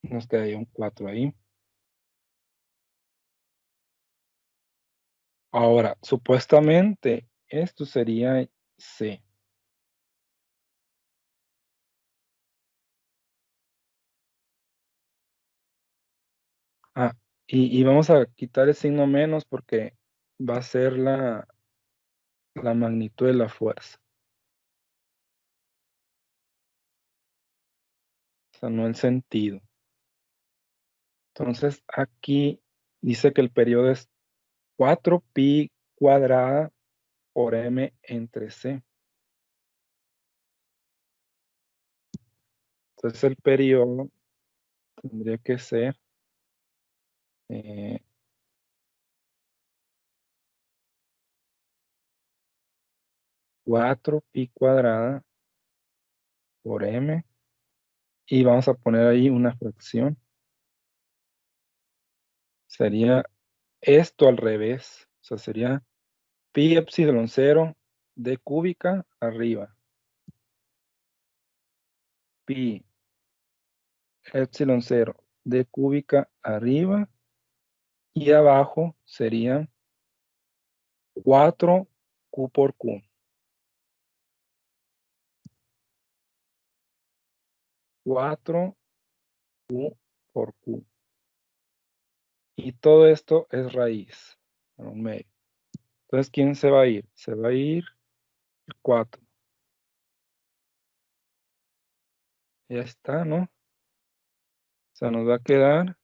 A: Nos quedaría un 4 ahí. Ahora, supuestamente, esto sería C. Ah, y vamos a quitar el signo menos porque va a ser la magnitud de la fuerza. O sea, no el sentido. Entonces, aquí dice que el periodo es 4pi cuadrada por m entre c. Entonces, el periodo tendría que ser 4pi cuadrada por m. Y vamos a poner ahí una fracción. Sería esto al revés. O sea, sería pi epsilon 0 d cúbica arriba. Pi epsilon 0 d cúbica arriba. Y abajo sería 4q por q. 4q por q. Y todo esto es raíz en un medio. Entonces, ¿quién se va a ir? Se va a ir el 4. Ya está, ¿no? O sea, nos va a quedar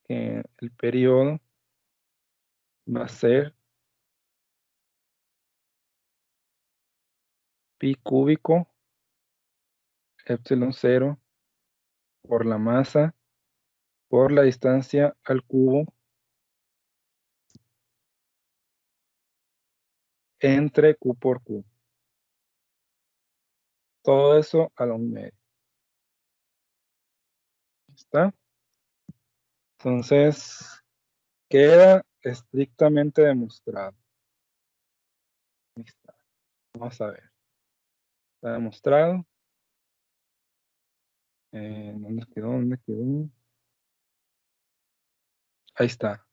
A: que el periodo va a ser pi cúbico epsilon 0 por la masa por la distancia al cubo entre q por q. Todo eso a la un medio. ¿Está? Entonces, queda estrictamente demostrado. Ahí está. Vamos a ver. Está demostrado. ¿Dónde quedó? ¿Dónde quedó? Ahí está.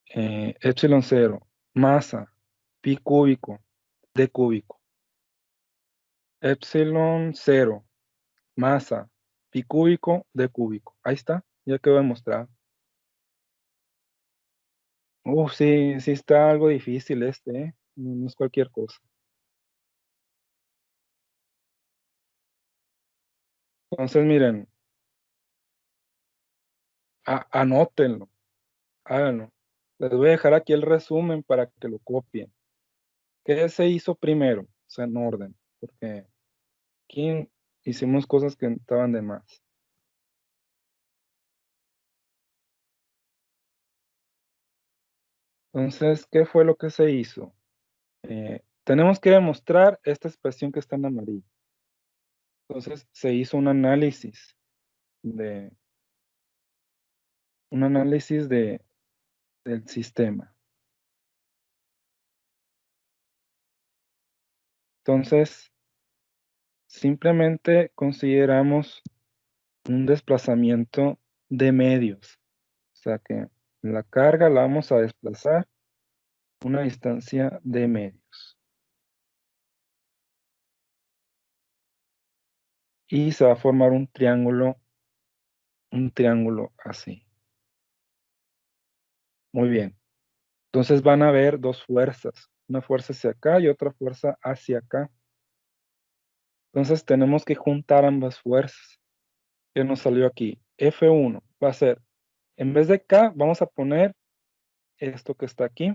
A: Epsilon 0, masa, pi cúbico, d cúbico. Epsilon 0, masa, pi cúbico, d cúbico. Ahí está, ya quedó demostrado. Sí, sí está algo difícil este, ¿eh? No es cualquier cosa. Entonces, miren, anótenlo, háganlo. Les voy a dejar aquí el resumen para que lo copien. ¿Qué se hizo primero? O sea, en orden, porque aquí hicimos cosas que estaban de más. Entonces, ¿qué fue lo que se hizo? Tenemos que demostrar esta expresión que está en amarillo. Entonces, se hizo de, un análisis del sistema. Entonces, simplemente consideramos un desplazamiento de medios. O sea que la carga la vamos a desplazar una distancia de medios. Y se va a formar un triángulo así. Muy bien. Entonces van a haber dos fuerzas. Una fuerza hacia acá y otra fuerza hacia acá. Entonces tenemos que juntar ambas fuerzas. ¿Qué nos salió aquí? F1 va a ser, en vez de K, vamos a poner esto que está aquí,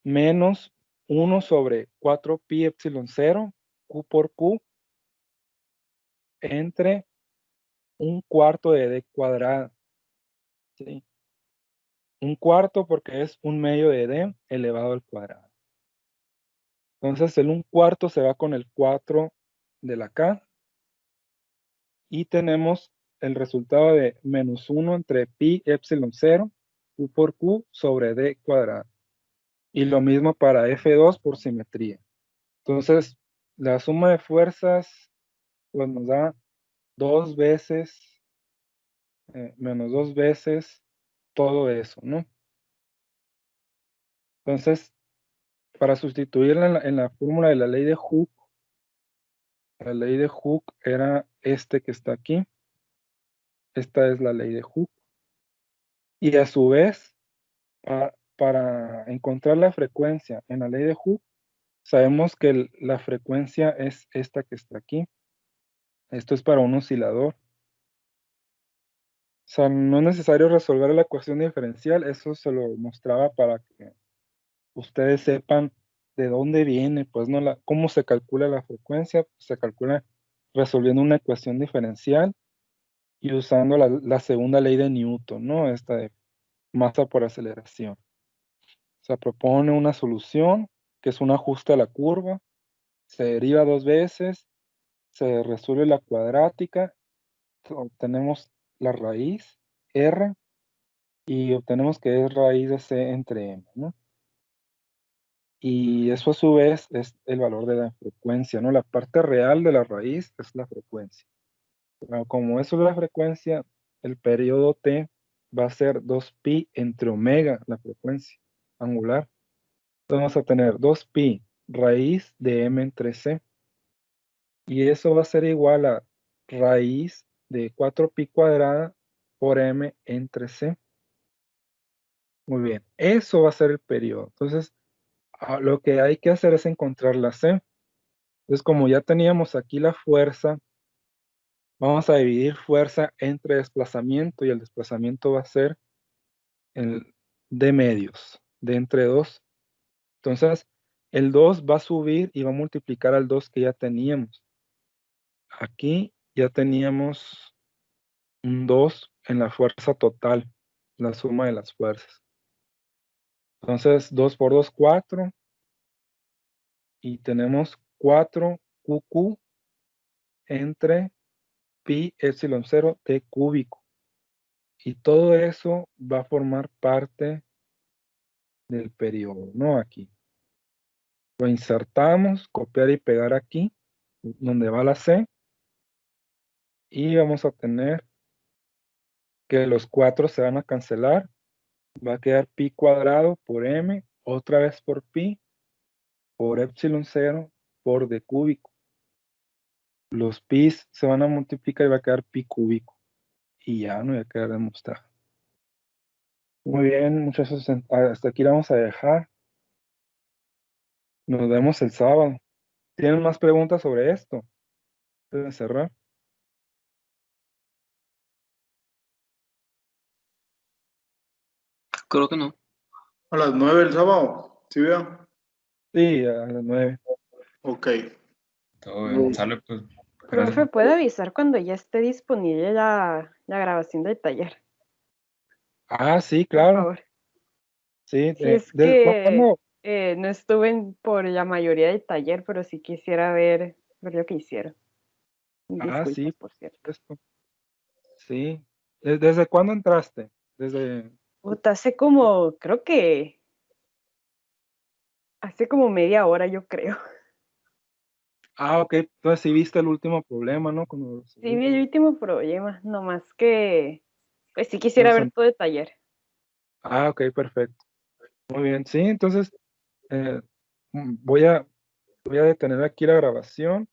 A: menos 1 sobre 4 pi epsilon 0, Q por Q, entre 1/4 de D cuadrada. ¿Sí? 1/4 porque es 1/2 de D elevado al cuadrado. Entonces el 1/4 se va con el 4 de la K. Y tenemos el resultado de menos 1 entre pi epsilon 0, Q por Q sobre D cuadrado. Y lo mismo para F2 por simetría. Entonces, la suma de fuerzas pues, nos da 2 veces, menos 2 veces todo eso, ¿no? Entonces, para sustituirla en la fórmula de la ley de Hooke, la ley de Hooke era este que está aquí. Esta es la ley de Hooke. Y a su vez, para encontrar la frecuencia en la ley de Hooke, sabemos que la frecuencia es esta que está aquí. Esto es para un oscilador. O sea, no es necesario resolver la ecuación diferencial, eso se lo mostraba para que ustedes sepan de dónde viene, pues no cómo se calcula la frecuencia, se calcula resolviendo una ecuación diferencial y usando la segunda ley de Newton, ¿no? Esta de masa por aceleración. Se propone una solución que es un ajuste a la curva, se deriva 2 veces, se resuelve la cuadrática, obtenemos la raíz R y obtenemos que es raíz de C entre M, ¿no? Y eso a su vez es el valor de la frecuencia, ¿no? La parte real de la raíz es la frecuencia. Pero como eso es la frecuencia, el periodo T va a ser 2pi entre omega, la frecuencia angular. Entonces vamos a tener 2pi raíz de M entre C. Y eso va a ser igual a raíz de 4pi cuadrada por M entre C. Muy bien, eso va a ser el periodo. Entonces, lo que hay que hacer es encontrar la C. Entonces, como ya teníamos aquí la fuerza, vamos a dividir fuerza entre desplazamiento y el desplazamiento va a ser el de medios, de entre 2. Entonces, el 2 va a subir y va a multiplicar al 2 que ya teníamos. Aquí ya teníamos un 2 en la fuerza total, la suma de las fuerzas. Entonces, 2 por 2, 4. Y tenemos 4QQ entre pi epsilon 0 t cúbico. Y todo eso va a formar parte del periodo, ¿no? Aquí. Lo insertamos, copiar y pegar aquí, donde va la C. Y vamos a tener que los 4 se van a cancelar. Va a quedar pi cuadrado por m, otra vez por pi, por epsilon 0, por d cúbico. Los pi's se van a multiplicar y va a quedar pi cúbico. Y ya no va a quedar demostrado. Muy bien, muchachos, hasta aquí la vamos a dejar. Nos vemos el sábado. ¿Tienen más preguntas sobre esto? Antes de cerrar.
D: Creo que no.
B: A las 9 el sábado, ¿sí veo?
A: Sí, a las 9.
B: Ok.
C: Todo bien. Sale, pues.
E: Profe,
C: Gracias.
E: ¿puede avisar cuando ya esté disponible la grabación del taller?
A: Ah, sí,
E: Por
A: claro.
E: favor.
A: Sí,
E: Sí, es que
A: ¿cuándo?
E: no estuve por la mayoría del taller, pero sí quisiera ver lo que hicieron.
A: Ah, sí,
E: Disculpas,
A: por
E: por cierto.
A: supuesto. Sí. ¿Desde cuándo entraste? Desde...
E: Puta, creo que hace como media hora, yo creo.
A: Ah, ok. Entonces sí viste el último problema, ¿no? Cuando
E: Sí, vi el último problema, nomás que pues sí quisiera
A: cuando
E: ver todo el taller.
A: Ah, ok, perfecto. Muy bien. Sí, entonces voy a detener aquí la grabación